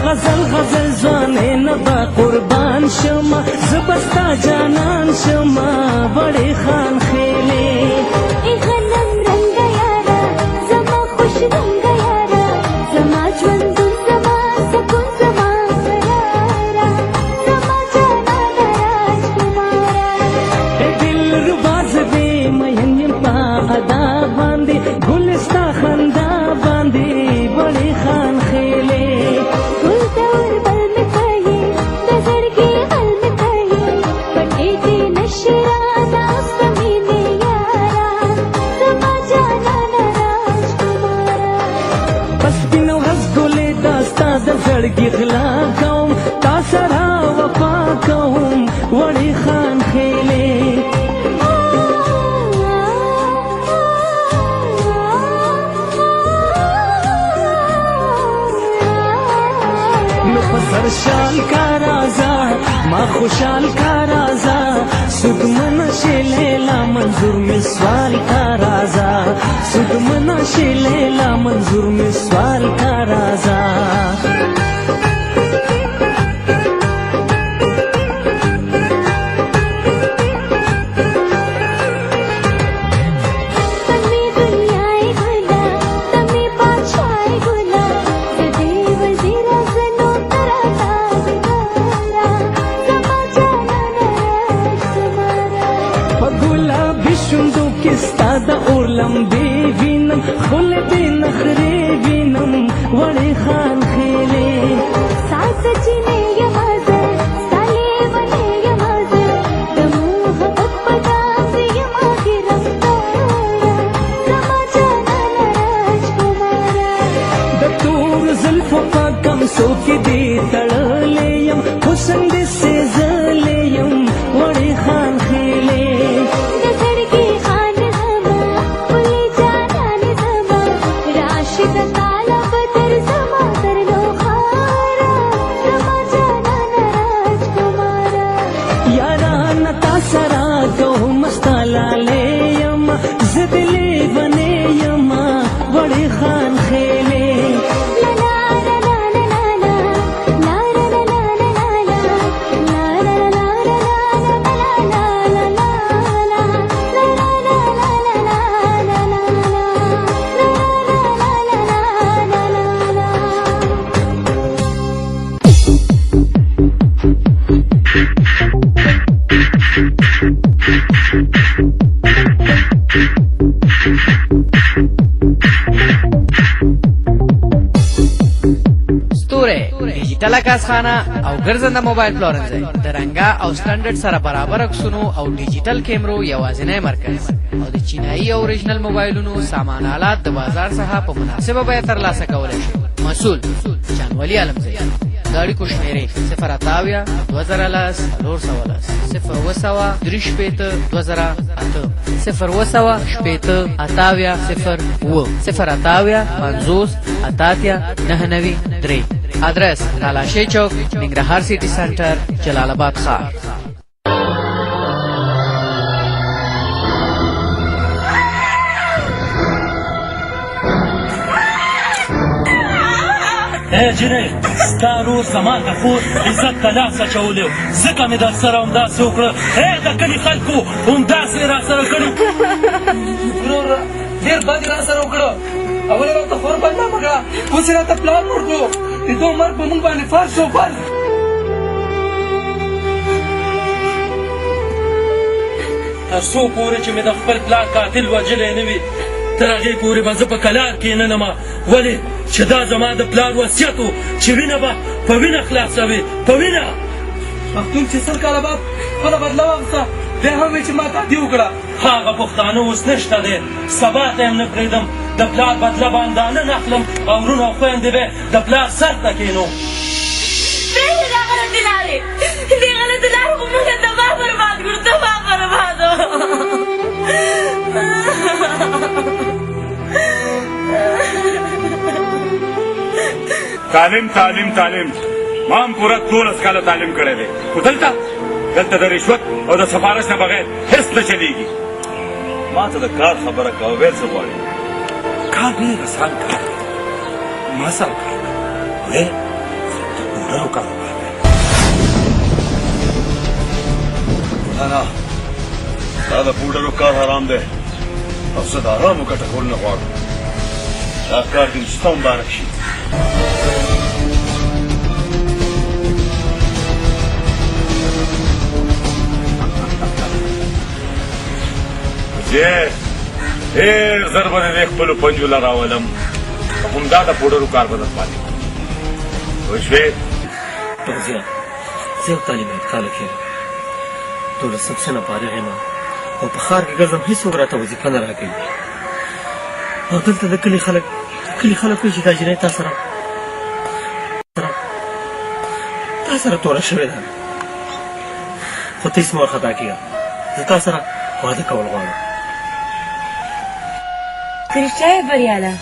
غزل غزل زوانه نبا قربان شما زبستا جانان شما بڑے خان خیلے غنم رنگ یارا زما خوش رنگ یارا زما ژوند زما سکون زما قرارا زما جانا راجکمارا دل رباز بے مین پا ادا باندے گلستا خندا باندے بڑے خان خیلے گل دور بل میں کہی نظر کی حل میں کہی پٹے کی نشرانا زمین یارا زما جانا راجکمارا بس بینو رس گلے داستا در زڑگی غلا کوم تا سرا وفا کوم وڑی خان خیلے سر شال کا رازا ما خوشحال کا رازا سود منشی لیلا منظور میں سوال کا رازا سود منشی لیلا منظور میں سوال کا رازا तमी दुनियाए गुला तमी बादशाह गुला सदे वजीरा जनो तरा ताजदारा समा जाना राजकुमारा पगुला बिशुंदो किस्ता दा ओलम दे विनम खुल दे नखरे विनम वड़े खान खेले सास जीने यमाज़ साले बने यमाज़ दमू हबत पदा से यमा की रफ्तारा समा जाना राजकुमारा दतूर जुल्फों का कम सो के दे तड़लेयम हुस्न दे से जलेयम वड़े खान खेले नजर की खान जमा खुले जाना निज़मा राशिद काला बदर जमा कर लो खारा समा जाना राजकुमारा यारा नता सरा को मस्ता लालेयम जिदले बने यमा वड़े खान खेले ډیجیټل کارخانه او ګرځنده موبایل پلورنځي د رنګا او سټانډرډ سره برابر عکسونو او ډیجیټل کیمرو یوازینی مرکز او د چینایي او اوریجنل موبایلونو سامان آلات د بازار څخه په مناسبه بیه ترلاسه کولای شي. مسؤل جانولي عالمزی د اړیکو شمیرې 080 2010 410 0 3 2008 0 8 0 ادرس تالاشی چوک ننګرهار سیټي سنټر جلال آباد ښار. اے جنې ستا رور زما د خور عزت ته لاس اچولی و، ځکه مې در سره همداسې وکړه. اے د کلي خلکو همداسې را سره کړي. وروره ډېر بد یې را سره وکړه. اول یې راته خور بدنامه کړه، اوس یې راته پلان جوړ کړو. د دوی مرګ په موږ باندې فرض و فرض. تر څو پورې چې مې د خپل پلار قاتل وژلی نه وي تر هغې پورې به زه په کلار کښېننم. ولې چې دا زما د پلار وصیت و چې وینه به په وینه خلاصوي، په وینه. پښتون چې 100 کاله بعد خپله بدله واخیسته بیا هم وایي چې ما قاطي وکړه. هغه پښتانه اوس نشته دی، سبا ته هم نه پرېږدم. د پلار بدله باندانه نه اخلم او وروڼه او خویندې به د پلار سر ته کښېنو. پرېږده دا غلطې لارې، دې غلطې لارې خو موږ تباه برباد کړو، تباه برباد. تعلیم تعلیم تعلیم ما هم پوره 12 کاله تعلیم کړی دی، خو دلته د رشوت او د سفارش نه بغیر هېڅ نه چلېږي. ما ته د کار خبره کوه، ویل څه غواړې؟ کار ډېر اسان کار دی، ما سره کار دی، د پوډرو کاروبار دی. نه نه، دا د پوډرو کار حرام دی او زه د حرامو ګټه کول نه غواړم. دا کار دې ستا مبارک شي. ډېر زر به دې خپلو پنجو له راولم، همدا د پوډرو کار به در پاتې کړم. پوه شوې؟ غازیان زه یو تعلیم یافته هلک یم، 12 سنه فارغ یم او په ښار کې ګرځم، هېڅوک راته وظیفه نه راکوي. او دلته د کلي خلک وایي چې دا جنۍ تا سره توره شوې ده. خو ته هېڅ مه وارخطا کېږه، زه تا سره واده کول غواړم. که رښتیا یې بریاله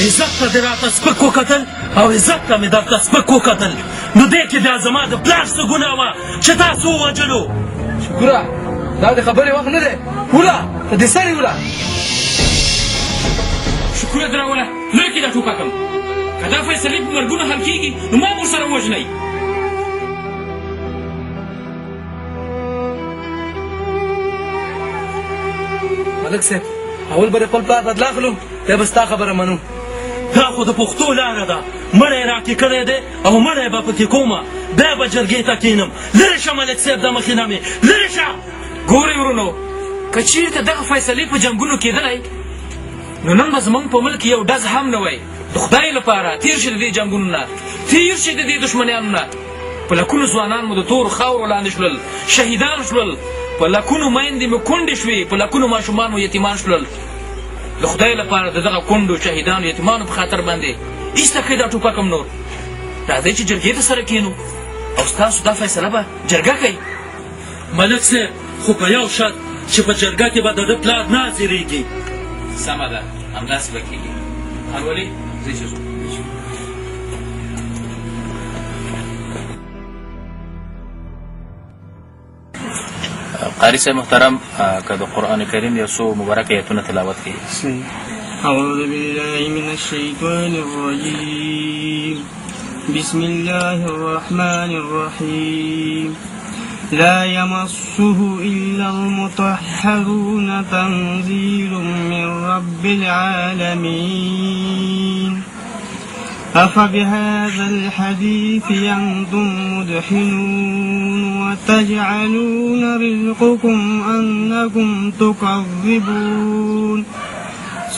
عزت ته دې راته سپک وکتل او عزت ته مې درته سپک وکتل، نو دې کې بیا زما د پلار څه ګناه وه چې تاسو ووژلو؟ شکوره دا د خبرې وخت نه دی، وله ته دې سر یې وله. شکوره دراوله لږ کې دا ټوپکم، که دا فیصلې په مرګونو حل کېږي نو ما به ورسره ووژنئ. ملک صاحب اول به د خپل پلار بدله اخلو، بیا به ستا خبره منو. دا خو د پښتو لاره ده، مړی راکې کړی دی او مړی به پکې کومه، بیا به جرګې ته کښېنم. لرې شه ملک صاحب د مخې نه مې، لرې شه. ګورئ ورونو، که چېرته دغه فیصلې په جنګونو کېدلی نو نن به زموږ په ملک یو ډز هم نه وی. د خدای لپاره تېر شي د دې جنګونو نه، تېر شي د دې دښمنیانو نه. په لکونو ځوانان مو د تورو خاورو لاندې شولل، شهیدان شولل، په لکونو میندې مو کونډې شوې، په لکونو ماشومان مو یتیمان شولل. د خدای لپاره د دغه کونډو شهیدانو یتیمانو په خاطر باندې ایسته کړئ دا ټوپک هم نور. راځئ چې جرګې ته سره کښېنو او ستاسو دا فیصله به جرګه کوي. ملک صاحب خو په یو شرط چې په جرګه کې به د ده پلار نه حاضرېږي. سمه ده، همداسې به کېږي. خانولي ځئ چې ځو. قاری صاحب محترم که د قرآن کریم یو څو مبارک ایتونه تلاوت کړي. أعوذ بالله من الشيطان الرجيم بسم الله الرحمن الرحيم لا يمسه إلا المطهرون تنزيل من رب العالمين أفبهذا الحديث أنتم مدحنون وتجعلون رزقكم أنكم تكذبون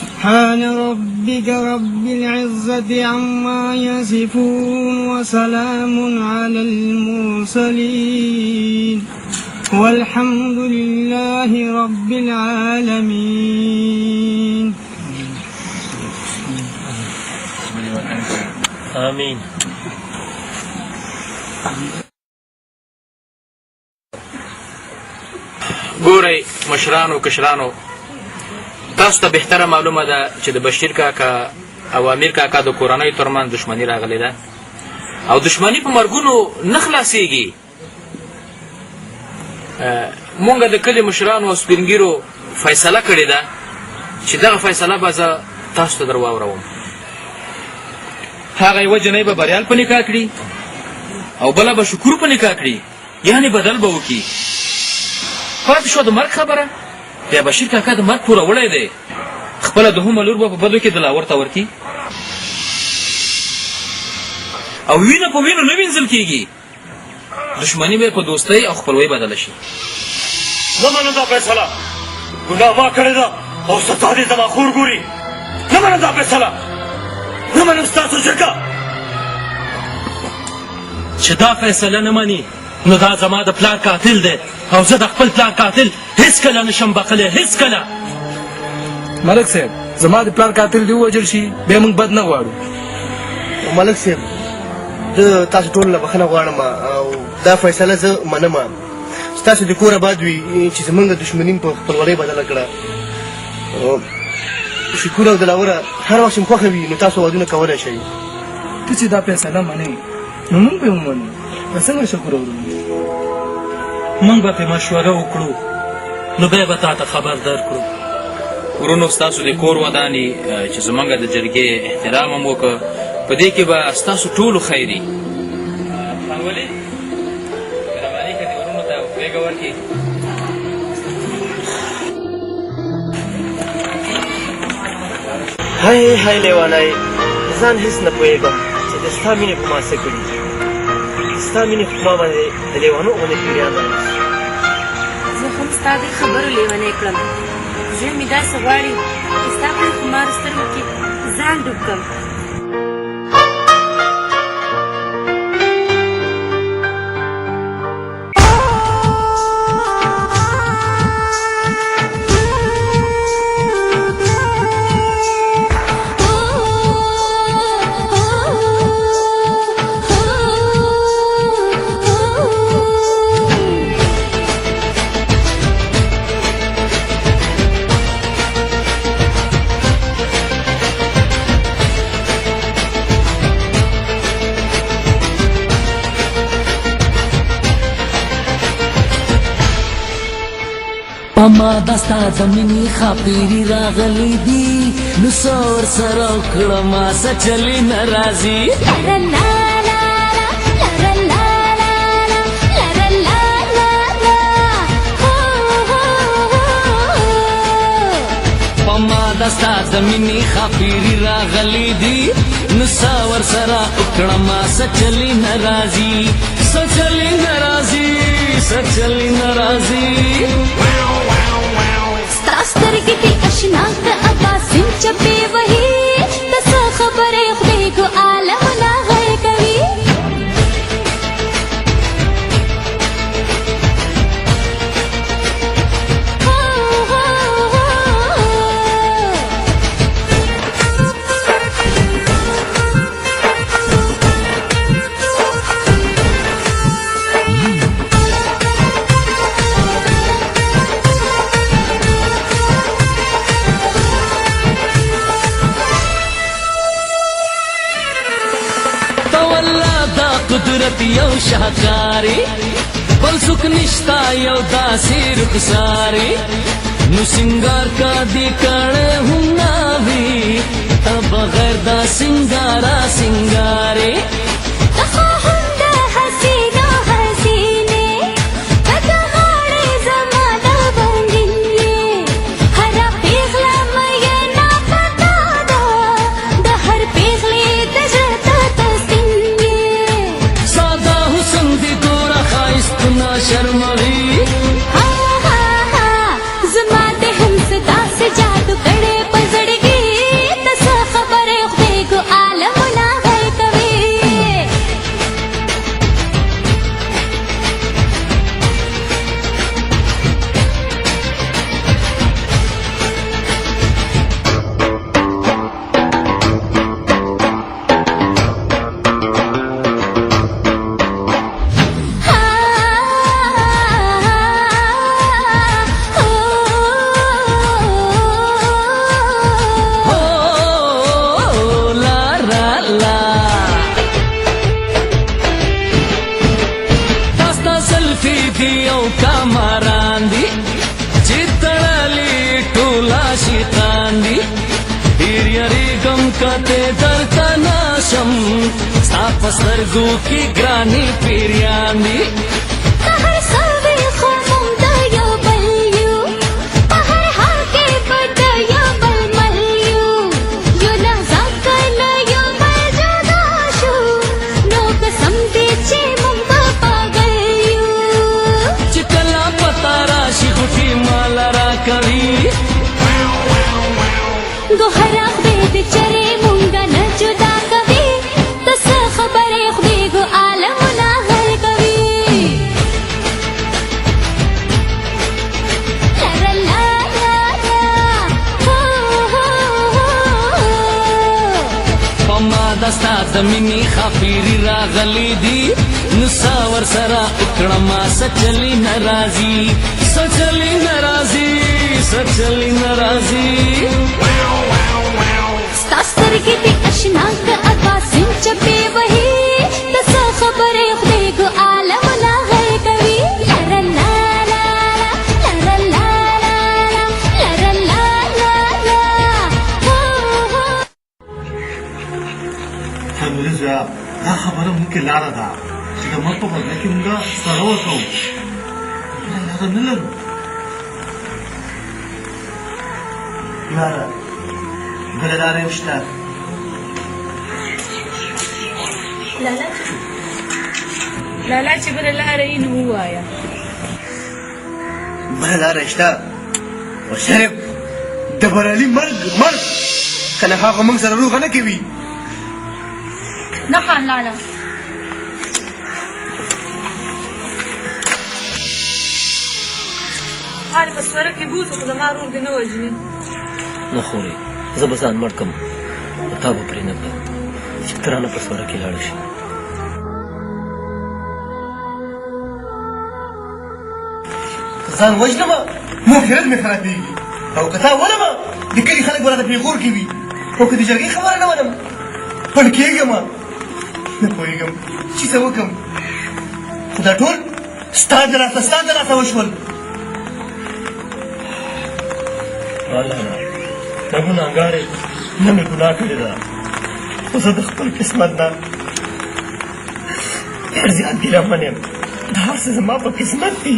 سبحان ربك رب العزة عما يصفون وسلام على المرسلين والحمد لله رب العالمين آمين. ګورئ مشرانو کشرانو، تاسو ته بهتره معلومه ده چې د بشیر کاکا او امیر کاکا د کورنۍ ترمنځ دښمني راغلې ده او دښمني په مرګونو نه خلاصېږي. مونږ د کلي مشرانو او سپینګیرو فیصله کړې ده چې دغه فیصله به زه تاسو ته در واوروم. هغه یوه جنۍ به بریال په نکاح کړي او بله به شکور په نکاح کړي، یعنې بدل به وکړي. پاتې شوه د مرګ خبره. بیا بشیر کاکا د مرګ پوره وړی دی، خپله دوهمه لور به په بدو کې دلاور ته ورکړي او وینه په وینو نه وینځل کېږي. دښمني به په دوستۍ او خپلوۍ بدله شي. نه منم دا فیصله، ګناه ما کړې ده او ستا دې زما خور ګوري. نه منم دا فیصله، نه منم ستاسو جرګه. چې دا فیصله نه مني نو دا زما د پلار قاتل دی او زه د خپل پلار قاتل هیڅکله نشم بخلی، هیڅکله. ملک صاحب، زما د پلار قاتل دې ووژل شي بیا موږ بد نه غواړو. ملک صاحب، زه تاسو ټول نه بخښنه غواړم او دا فیصله زه منم چې تاسو د کور آباد وي چې زموږ دښمني په خپلوالۍ بدله کړه. شکور او دلاوره هر وخت چې خوښه وي نو تاسو وعدونه کولی شئ. ته چې دا فیصله منې نو موږ به یې ومنو. نو څنګه شکر وکړو؟ موږ به پرې مشوره وکړو نو بیا به تا ته خبر درکړو. ورونو، ستاسو د کور ودانې چې زموږ د جرګې احترام هم وکړه، په دې کې به ستاسو ټولو خیر وي. خانولي مهرباني که دې ورونو ته غېږه ورکړي. هی هی لیونی، ځان هېڅ نه پوهېږم چې د ستا مینې په ما څه کړي. ستا مینې په ما باندې د لیونو غوندې پیریان راوستي. زه هم ستا دې خبرو لیونی کړم. زړه مې داسې غواړي چې ستا په خمارو سترګو کې ځان ډوب کړم. پما دستا زمینی خاپیری راغلی دی نو سور سره وکړه ما څه چلی ناراضي. پما دستا زمینی خاپیری راغلی دی نو سور سره وکړه ما څه چلی ناراضي. څه چلی ناراضي، څه چلی ناراضي. سترګې کې اشنا د ابا سین چپې وهي د څه خبرې خدای کو عالم نه غي کوي. قدرت یو شاهکاری بل څوک نشتا یو داسې رخساري نو سنگار کا دی کړه هم ناوي ته بغیر دا سنگارا سنگاري تخا هم د حسینه حسینه ته درته ناشم ستا په سترګو کې ګرانې پیریان دي که هر څه وي خو موږ د یو بل یو په هر حال کې به د یو بل مل یو یو لحظه که له یو بل جدا شو نو قسم دې چې موږ به پاگل یو چې کله پتا راشي غوټې مال راکوي ګوهره خدای دې چرې موږ نه جدا کوي ته څه خبرې خدای ګو عالمونه حل کوي په ما د ستا د مینې خاپیري راغلی دي نو سا ورسره وکړه ما سچلي ناراضي سچلي ناراضي سچلي ناراضي ستا سترګې دې اشنا که اکاسین چپې وهي ته څه خبرې خدای ګو عالمونه حل کوي سرمري زویا دا خبره مونږ کې لاره ده چې د مرګ په بدله کې مونږ سره ورکوو بله لاره نه لرو لاره بله لاره یې شته لالا چې بله لاره یې نو ووایه بله لاره یې شته او شریف د برالي مرګ کله هغه موږ سره روغه نه کوي نه خان لالا حال په سوره کې بوځو خو زما رور دې نه وژني نه خورې زه به ځان مړ کړم تا به پرې نه کړم چې ته رانه په سوره کې لاړه شي که ځان وژنمه نو خیرت مې خرابېږي او که تا ولمه د کلي خلک به راته پېغور کوي او که د جرګې خبره نه ولم پړ کېږم نه پوهېږم چې څه وکړم خو دا ټول ستا د لاسه وشول الله ته ګناهګار یې نه مې ګناه کړې ده خو زه د خپل قسمت نه ډېر زیات ګیلمن یم دا هر څه زما په قسمت دي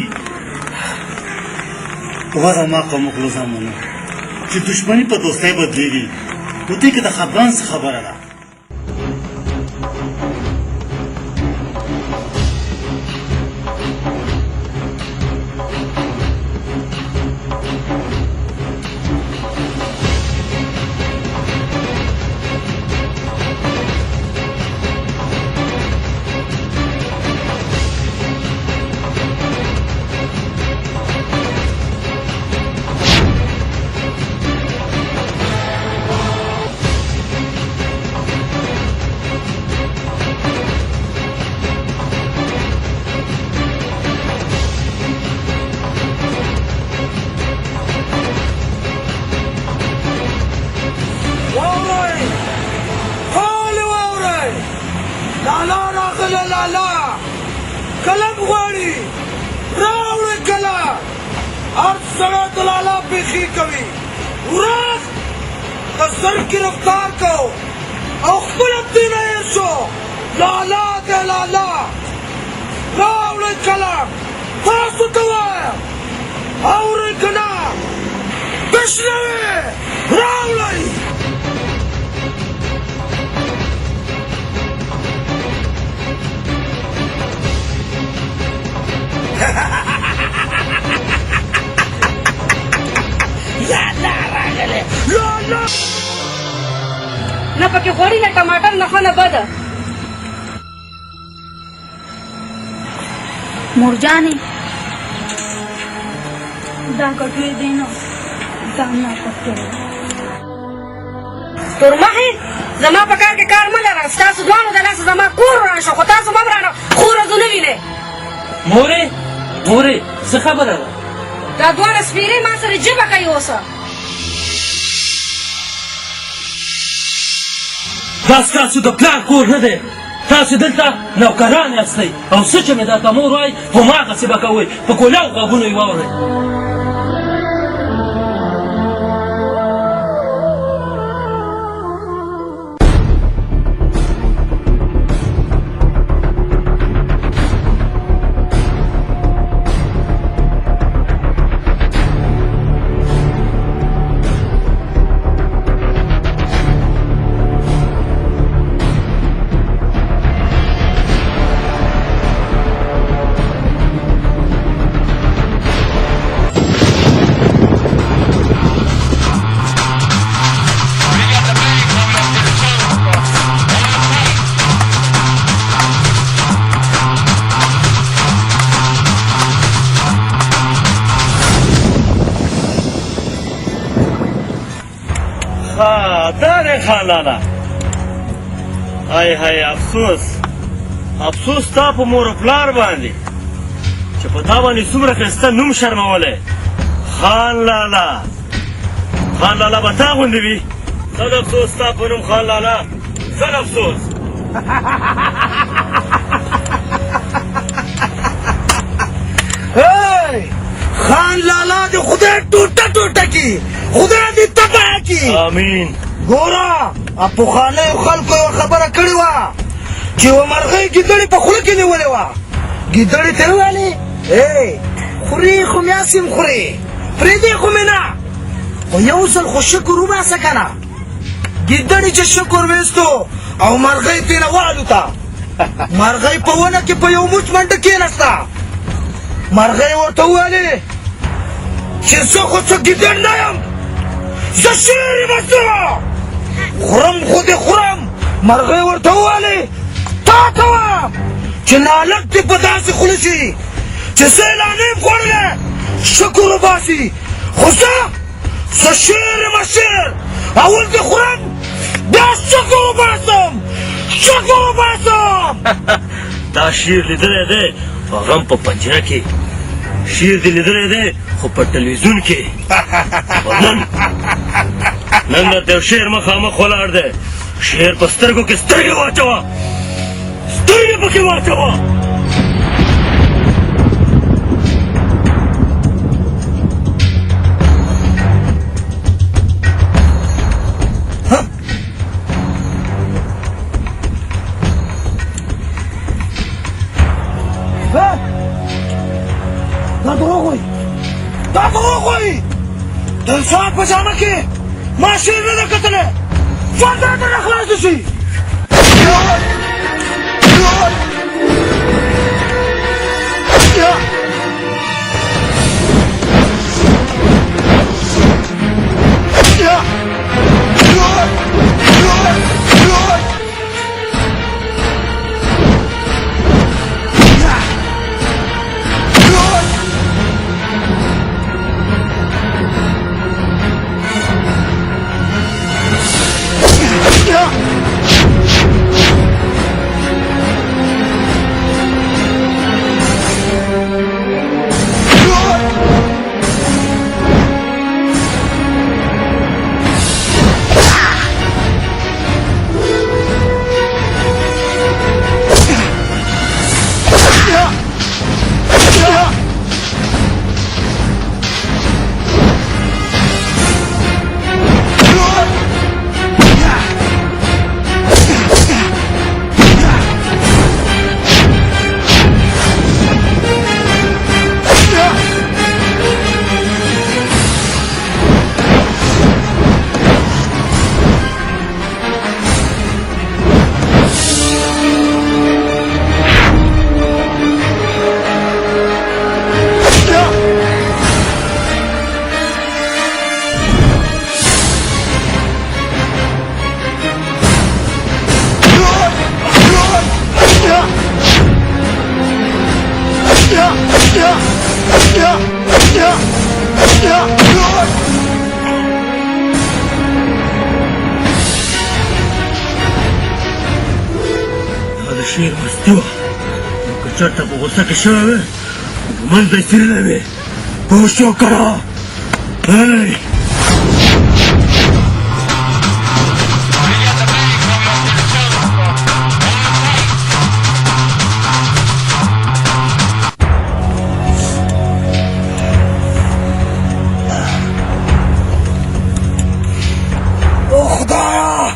وره ما قوم کړو زامنو چې دشمني په دوستۍ بدلېږي نو دې کې د خفګان څه خبره ده कलम غواړي راوړه کلا هر سړی د لالا پېښې کوي ورځ په سر کې رفتار کو او خپله دینه یې شو لالا دی لالا راوړه کلا تاسو ته وایم اورئ که نه تشنوي راوړئ نه پکې غوړي نه ټماټر نه ښه نه بده مورجانې دا کټوې دی نو ځان نه پکړې تورمخې زما په کار کې کار مه لره ستاسو دواړو د لاسه زما کور وران شو خو تاسو به هم رانه ښو ورځو نه وینئ مورې څه خبره ده دا دواړه سپېرې ما سره جبه کوي اوسه دا ستاسو د پلار کور نه دی تاسو دلته نوکران یاستئ او څه چې مې درته مور وایي هماغسې به کوئ په کولاو غږونو یې واورئ ها دا دی خان لالا های های افسوس افسوس تا په مور و پلار باندې چې په تا باندې څومره ښایسته نوم شرمولی خان لالا خان لالا به تا غوندې وي زه افسوس تا په نوم خان لالا زه افسوس خان لالا دې خدای ټوټه ټوټه کی خدای دې تباه کی آمین ګوره پخوانیو خلکو یوه خبره کړې وه چې یوه مرغۍ ګیدړې په خوله کې نیولې وه ګیدړې ته وویلې خوري خو میاسې م خورې پرېږدې خو مې نه خو یو ځل خو شکر وباسه که نه ګیدړې چې شکر ویستو او مرغۍ ترېنه والوته مرغۍ په ونه کې په یو موچ منډه کېناسته مرغۍ ورته وویلې چې زه خو څه ګیدړ نه یم زه شیر یم خورم خو دې خورم مرغۍ ورته وویلې تا ته وایم چې نالک دې په داسې خوله شي چې زه یې لا نه یم خوړلی شکر وباسي خو زه شیر یم شیر اول دې خورم بیا شکر وباسم شکر وباسم دا شیر لیدلی دی خو هغه هم په پنجره کې شیر دې لیدلی دی خو په ټلویزیون کې نن درته یو شیر مخامخ ولاړ دی شیر په سترګو کې سترګې واچوه سترګې پکې واچوه دا دروغ وایي دا دروغ وایي د انسان په جامه کې ما شیر نه ده کتلی ژوند درته نه خلاص شي شیر مستي وه نو که چېرته په غوسه کې شوی وې په منځ به یې څیرلی وې پوه شو که نه او خدایا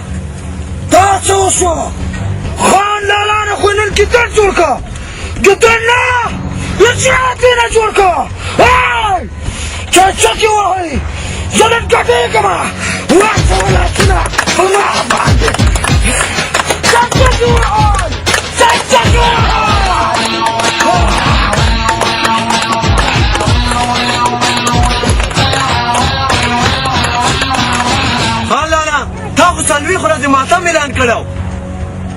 دا څه وشوه خان لالا نه خو نن ګیدړ جوړ که ګیدړ نه اجرات یې نه جوړ که چکچکې وهئ زه نن ګډېږم واچوه لاسونه په ما باندې چکچکې وهئ چکچکې خان لالا تا خو څلوېښت ورځې ماتم اعلان کړی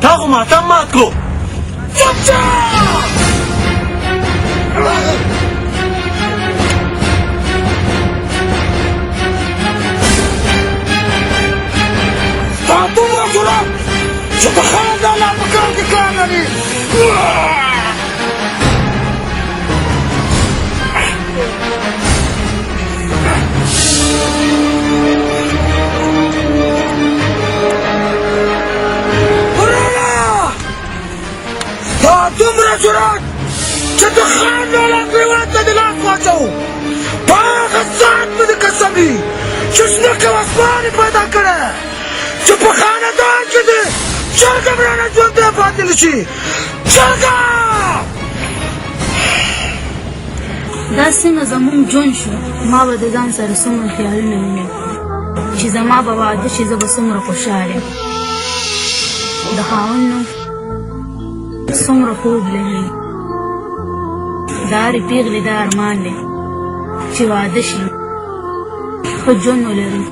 تا خو ماتم مات کړو لري وروره دا دومره جرأت چې د خان لالا ګریوان ته د لاس واچوو په هغه ساعت مې د قسم وي چې ځمکه او اسمان یې پیدا کړی چې په خاندان کې د چرګه مړانه ژوندی پاتې نه شي چرګه دا څنګه زموږ ژوند شو ما به د ځان سره څومره خیالونه وینم چې زما به واده شي زه به څومره خوشحاله یم د خاوند نوم څومره خوب لري د هرې پېغلې دا ارمان دی چې واده شي ښه ژوند ولري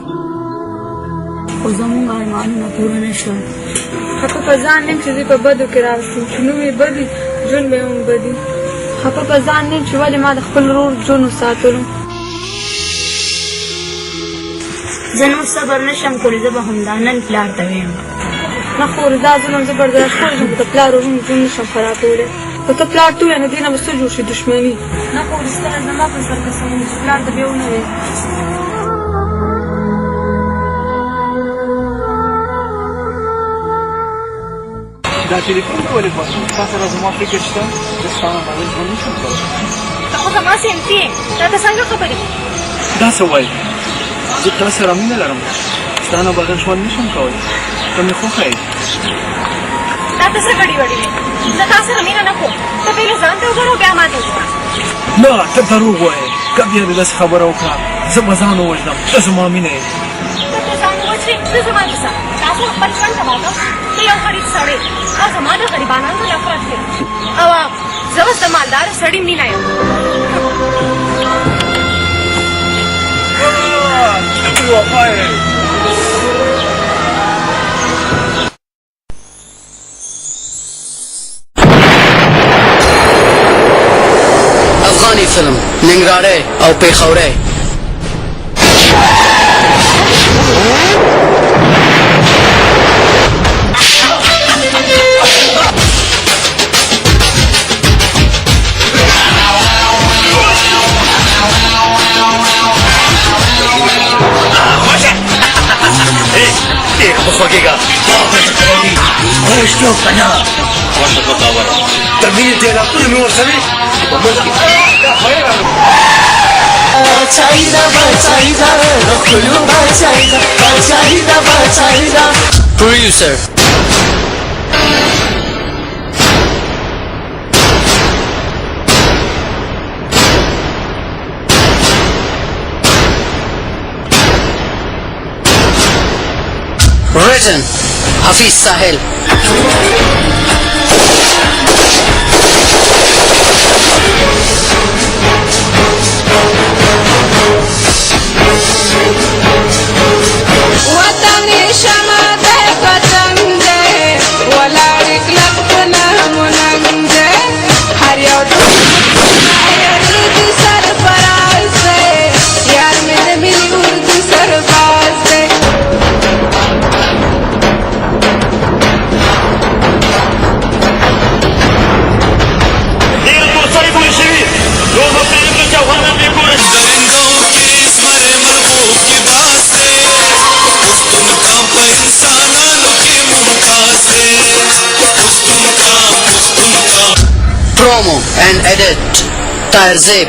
خو زموږ ارمانونه پوره نه شول خفه په ځان نیم چې زه په بدو کې راوستم چې نوم یې بد وي ژوند به یې هم بد وي خفه په ځان نیم چې ولې ما د خپل ورور ژوند وساتلو زه نور صبر نه شم کولی زه به همدا نن پلار ته ویم نه خور دا ظلم زه برداشت کولی شم خو د پلار ورور ژوند نه شم خرابولی خو ته پلار ته ووایې نو دې نه به څه جوړ شي دښمني نه خور ستره زما په سر قسم وي چې پلار ته بیا ونه وایې دا ټلیفون ته ولې باسو تا سره زما فکر شته زه ستا نه بغیر ژوند نشم کولی ته خو زما سیمتي یې تا ته څنګه خبرې دا څه وایې زه تا سره مینه لرم ستا نه بغیر ژوند نشم کولی ته مې خوښه یې دا ته څه ګډې وډې وې زه تا سره مینه نه کوم ته پهلې ځان ته وګوره بیا ما ته وګوره نه ته دروغ وایې که بیا دې داسې خبره وکړه زه به ځان ووژنم ته زما مینه یې ته ته ځان ووژنې زه زما کیسه تاسو خپل ژوند تباه کړم ته یو غریب سړی او زما د غریبانو نه نفرت کوې او زه اوس د مالداره سړي مینه یم افغاني فلم ننګرهاری او پیښوری خوږېږه رښتیا کنه ورته په خبره د مینې تېراتونه مې ورسوي په ملک کې Producer Written Hafiz Sahel Promo and edit Tahir Zeb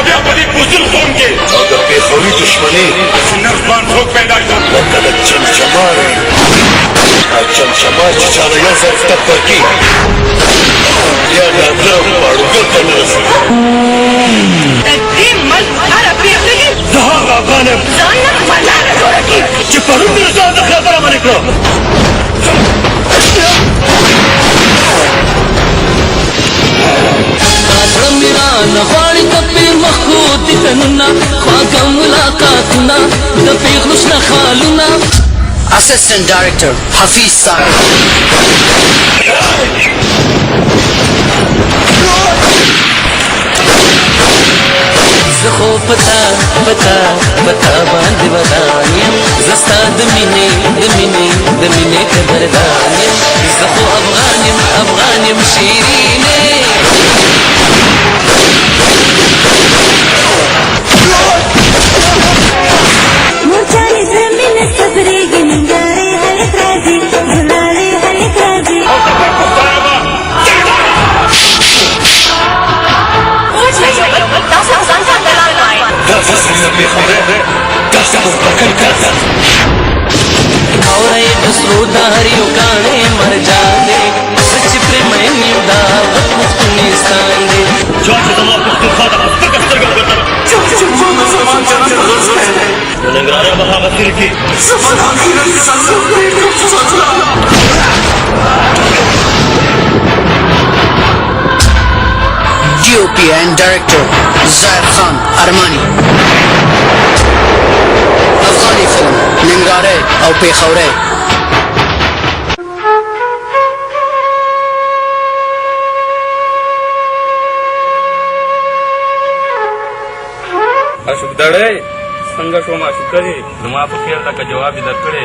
بیا په دې بزرګ قوم کې د پېښوري دښمنۍ نرخبان څوک پیدا کړ لکه د چمچمار چمچمار چې چا د یو ځای فتح کړي بیا د ادرم باړوګل ته نه رسېږي د دې ملک هره پېغله کې زه هغه افغان یم ځان نه ملاره جوړه کړي چې پرون مې ځان د خبره منې کړه میرا نغواړي د پیر مخود دي تنونه خواږه ملاقاتونه د پیغلو شنه خالونه Assistant Director Hafiz Sahel زه خو पता पता पता बांध ودانیم زستا دمینه قدردانیم زخو افغانیم شیرینه مورچانی زمین سفریگی نگاری حلق رازی زلالی حلق رازی خاورې د سرو داریو کاڼې مرجان دی سچ پرې مینې دا وخت پښتونستان دی چا چې زما پښتونخوا ته په سپکه سترګه وکتل د ننګرهار په هغه سیمه کې DOP and Director Zaid Khan Armani Afghani film Ningare او Pekhaure اشوک دړې څنګه شو ما شکر دې زما په خیال لکه جواب یې درکړې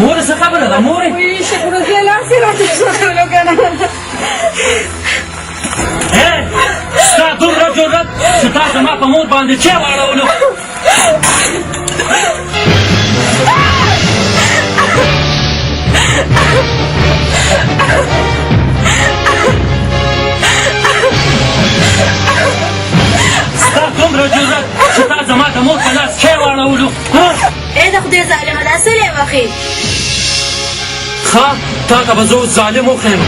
مور څه خبره ده مور ستا دومره جرأت چې تا زما په مور باندې چا واړولو ستا دومره جرأت چې تا زما د مور په لاس چا واړولو ای د خدای ظالمه دا څه دی وخې ښه تا ته به زه اوس ظالم وښیم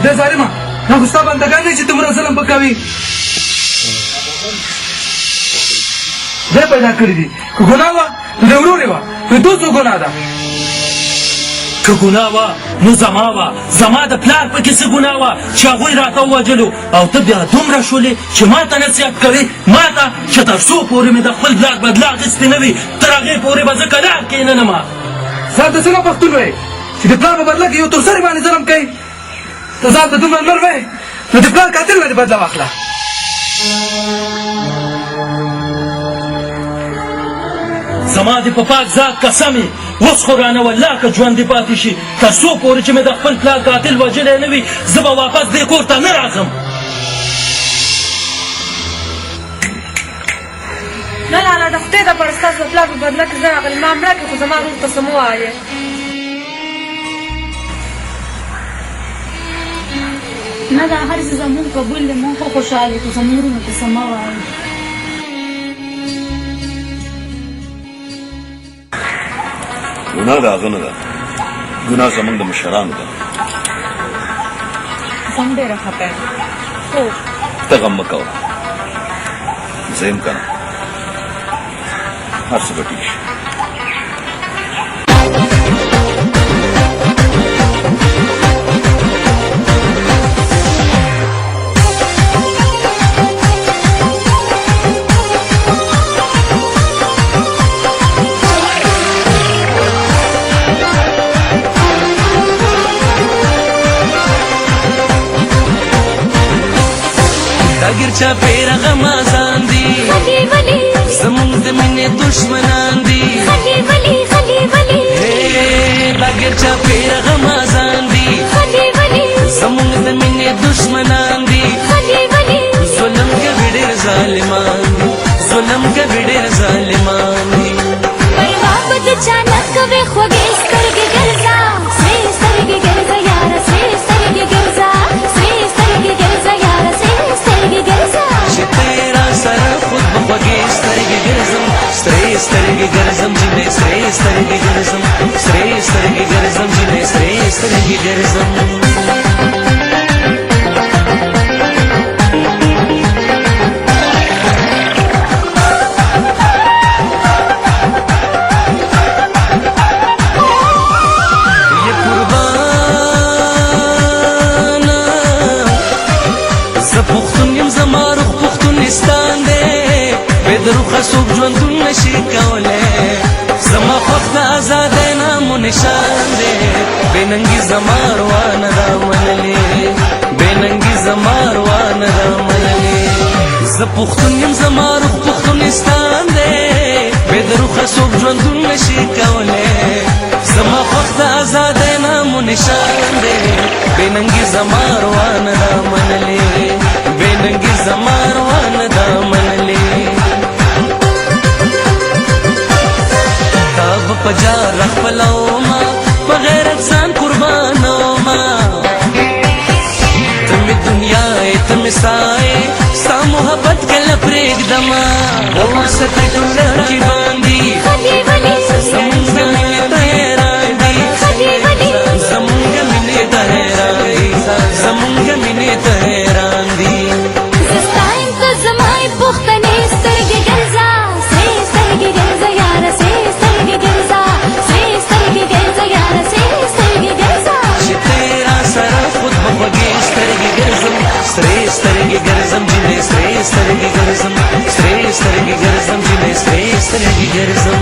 د ظالمه دا خو ستا بندګان دی چې دومره ظلم به کوي دی پیدا کړي دي که ګناه وه نو د ورورې وه نو دو څو ګناه ده که ګناه وه نو زما وه زما د پلار پکې څه ګناه وه چې هغوی راته ووجلو او ته بیا دومره شولې چې ما ته نصیحت کوې ما ته چې تر څو پورې مې د خپل پلار بدله اخیستې نه وي تر هغې پورې به زه کلار کښېننمه ځان ته څنګه پښتون وایې چې د پلار په بدله کې یو تورسرې باندې ظلم کوي ته ځان ته دومره لمر وایې نو د پلار قاتل نه دې بدله واخله زما دې په پاک ذات قسم یې اوس خو رانه والله که ژوندې پاتې شي تر څو پورې چې مې د خپل پلار قاتل وژلی نه وي زه به واپس دې کور ته نه راځم نه لالا د خدای دپاره ستاسو د پلار په بدله کې زه راغلم ما مړه کړې خو زما ورور ته څه مه وایې نه دا هر څه زموږ قبول دی موږ خو خوشحاله خو زموږ ورونو ته څه مه وایې ګناه د هغه نه ده ګناه زموږ د مشرانو ده زه هم ډېره خفه یم خو ته غم مه کوه زه یم که نه هر څه به ټیک شي غیر چا پیره غمازان دي خلی ولی زمونږ د مینې دشمنان دي خلی ولی خلی ولی دا غیر چا پیره غمازان دي خلی ولی زمونږ د مینې دشمنان دي خلی ولی ظلم کوي ډېر ظالمان دي ظلم کوي ډېر ظالمان دي پروا به د چا نه کوې خوږې سترګې ګرځه سرې سترګې ګرځه یاره سرې سترګې ګرځه سرې سترګې ګرځه یاره سرې سترګې ګرځه چې تیرا سره خود به خوږې سترګې ګرځم سرې سترګې ګرځم جینۍ سرې سترګې ګرځم سرې سترګې ګرځم جینۍ سرې سترګې ګرځم څوک ژوندون نشي کولی زما خوښ د ازادۍ نام و نشان دی بې ننګي زما روانه دا منلې بې ننګي زما روانه دا منلې زه پښتون یم زما روح پښتونستان دی بې د روخه څوک ژوندون نشي کولی زما خوښ د ازادۍ نام و نشان دی بې ننګي زما روانه دا منلې بې ننګي زما روانه دا منلې په جار خپلوما په غیرت ځان قربانوما ته مې دنیا یې ته مې سایې ستا محبت کله پرېږدمه ورسته ټوله کې باندې زمونږ مینې ته حیران دي زمونږ مینې ته حیران دي زمونږ مینې ته حیران دي زه ستا یم ته زما یې پوښتنې سترګې ګرځه سرې سترګې ګرځه یاره سرې سترګې ګرځه سرې سترګې ګرځه یاره سرې سترګې ګرځه چې تیرا سره خود به خوږې سترګې ګرځم سرې سترګې ګرځم جینۍ سرې سترګې ګرځم سرې سترګې ګرځم جینۍ سرې سترګې ګرځم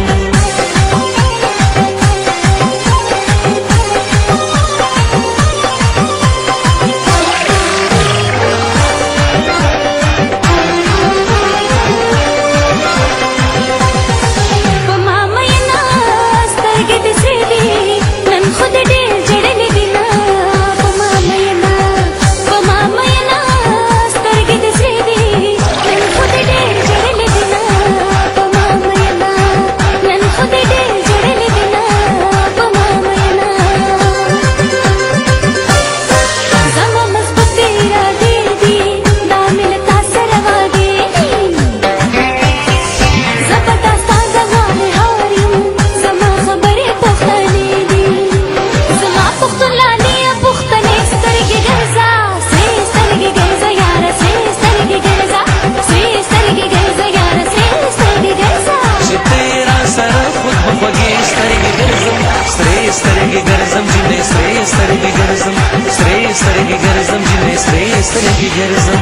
سترګې ګرځم جینۍ سرې سترګې ګرځم سرې سترګې ګرځم جینۍ سرې سترګې ګرځم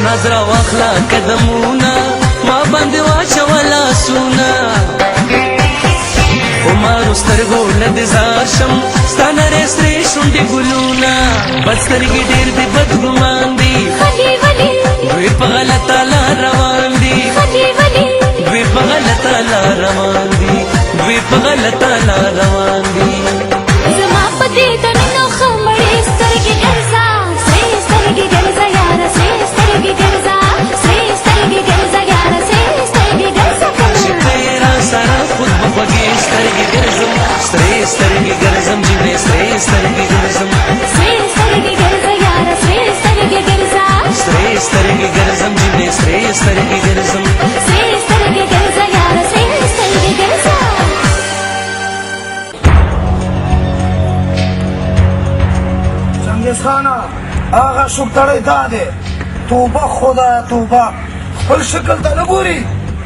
نظر واخلا قدمونه ما باندې واچوه لاسونه عمرو سترګو نه دې زار شم ستا نرۍ سرې شونډې ګلونه بد سترګې ډېر دې بدګمان دي دوی په غلطه لار روان دي دوی په غلطه لار روان دي دوی په غلطه لار روان دي زما په دې دننه خمړې سترګې ګرځه سرې سترګې ګرځه یاره سرې سترګې ګرځه سرې سترګې ګرځه یاره سرې سترګې ګرځه چې تیرا سره خود به خوږې سترګې ګرځم سرې سترګې ګرځم جینۍ سرې سترګې ګرځم سرې سترګې ګرځه یاره سرې سترګې ګرځه سرې سترګې ګرځم جینۍ سرې سترګې ګرځم سرې سترګې ګرځه یاره سرې سترګې ګرځه چنګیز خانه هغه شوکتړی دا دی توبه خدایه توبه خپل شکل ته نه ګوري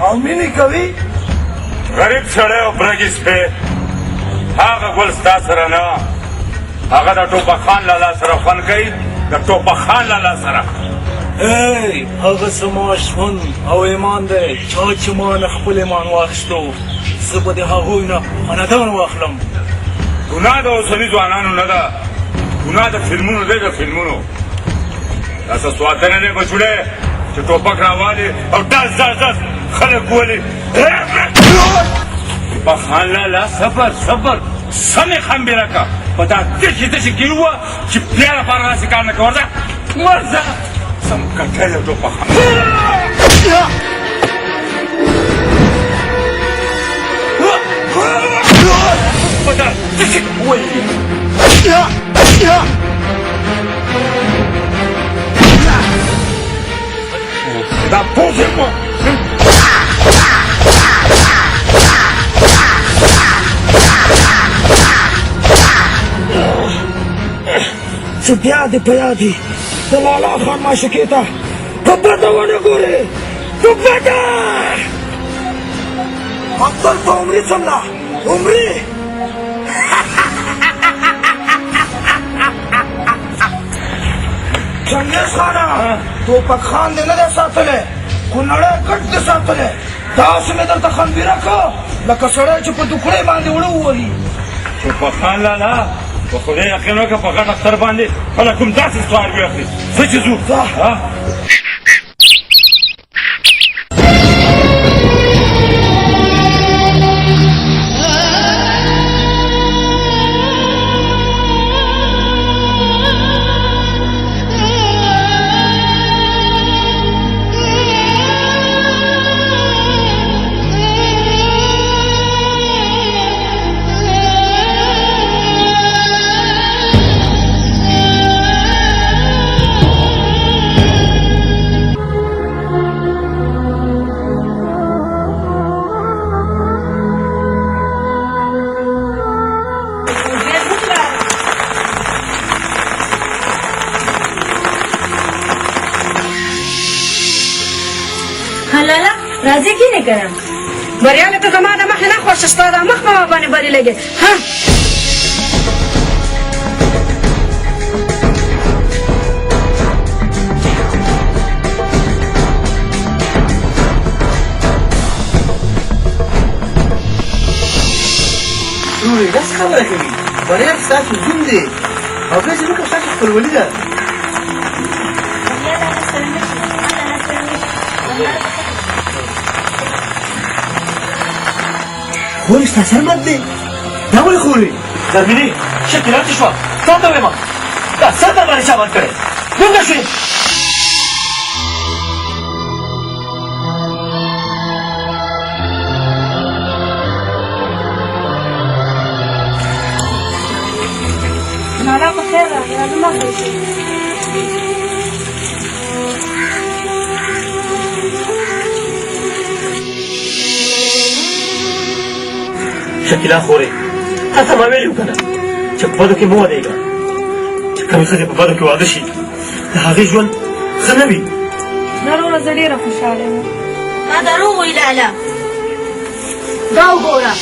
او مینې کوي غریب سړی او برګې سپی هغه ګل ستا سره نه هغه د ټوپک خان لالا سره خوند کوي د ټوپک خان لالا سره ای هغه زما ژوند او ایمان دی چا چې ما نه خپل ایمان واخیستو زه به د هغوی نه خاندان واخلم ګناه د اوسني ځوانانو نه ده ګناه د فلمونو دی د فلمونو داسې سواتنه دی بچوړی چې ټوپک راوالي او ډز ډز ډز خلک ولي ټوپک خان لالا صبر صبر سمې خمبېره که په دا تشي تشي کې ووه چې بیا لپاره داسې کار نه کوه ورځه ورځه سم کټی دی ټوپک خان په دا تشي کې ولي دا پوزې مو چې بیا دې په یاد وي د لالا خان معشوقې ته په بده ونه ګورې په بده افضل په عمري څمله عمري چنګیز خانه ټوپک خان دې نه دی ساتلی خو نړۍ ګټ دې ساتلی داسې مې درته خنبیره که لکه سړی چې په دوکړۍ باندې وړه وولي ټوپک خان لالا په خدای یقین وکړه په غټ اختر باندې خپله کوم داسې سوال ویاخلي ځه چې ځو راځي کې نه کړم بریاله ته زما د مخې نه خوښه ستا د مخ په ما باندې بري لګي ها نورې داسې خبره کوي بریال ستاسو زوم دی او بیا زموږ ستاسو خپلولي ده خورې ستا سر مات دی دا ولې خورې زرمینې شکې راتې شوه تا ته وایم دا سر در باندې چا مات کړی څنګه شوې لالا په خیر راغله زما خوښي شکیلا خورې تا ته ما ویلي وو که نه چې په بدو کې مه ودېږه چې کومې ښځې په بدو کې واده شي د هغې ژوند ښه نه وي نه وروره زه ډېره خوشحاله یم ما دروغ وایي لالا دا وګوره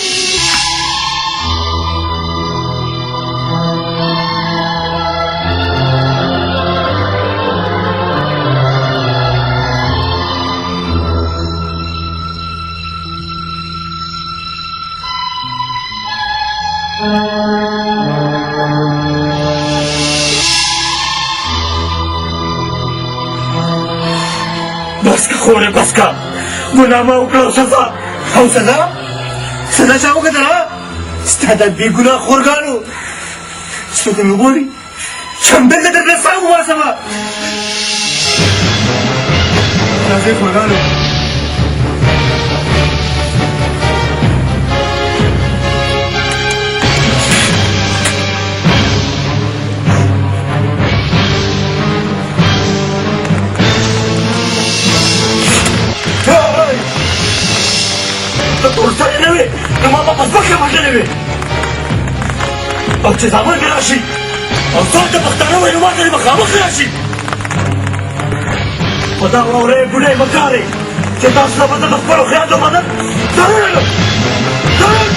بس که خورې بس که ګناه مه وکړه او سزا او سزا سزا چا وکتله ستا د بې ګناه خورګانو څوک مې وګوري چمبل د درنه ساه وباسمه راځئ خورګانو ته تورسرې نه وې د ما په ځمکه وژلې وې او چې زامن مې راشي او څوک د پښتانه ویلو ماته دې مخامخ راشي په دغه اورې بوډۍ مه کارئ چې تاسو ته به زه د خپلو خیالو مدد ضرور یم ضرور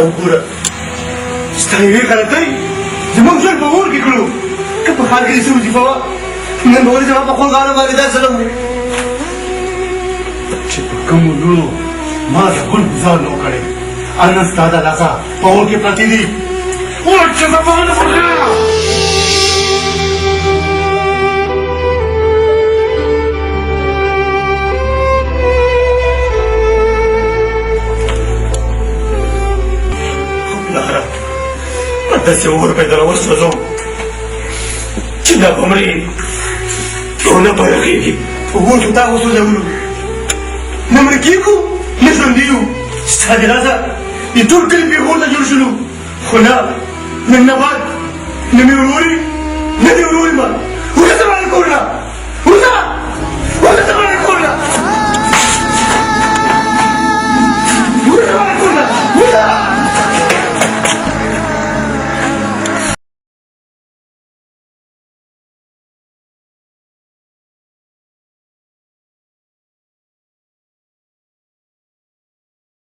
وګوره ستا یوې غلطۍ زموږ ژوند په اور کې کړو که په ښار کې دې څه وظیفه وه نن به ولې زما په خپل غاړه باندې دا ظلم و چې په کومو لوڼو ما د ګل ګزار نه و کړی نن ستا د لاسه په اور کې پرتې دي اوس چې زما نه وکړه داسې اور به یې در وسوځوم چې دا به مرې ونه به رغېږي اور خو تا وسوځولو نه مړه کېږو نه ژوندي یو ستا د لاسه د ټول کلي پېغور ته جوړ شولو خو نه نن نه بعد نه مې وروري نه دې وروري ما ورځه ما د کور نه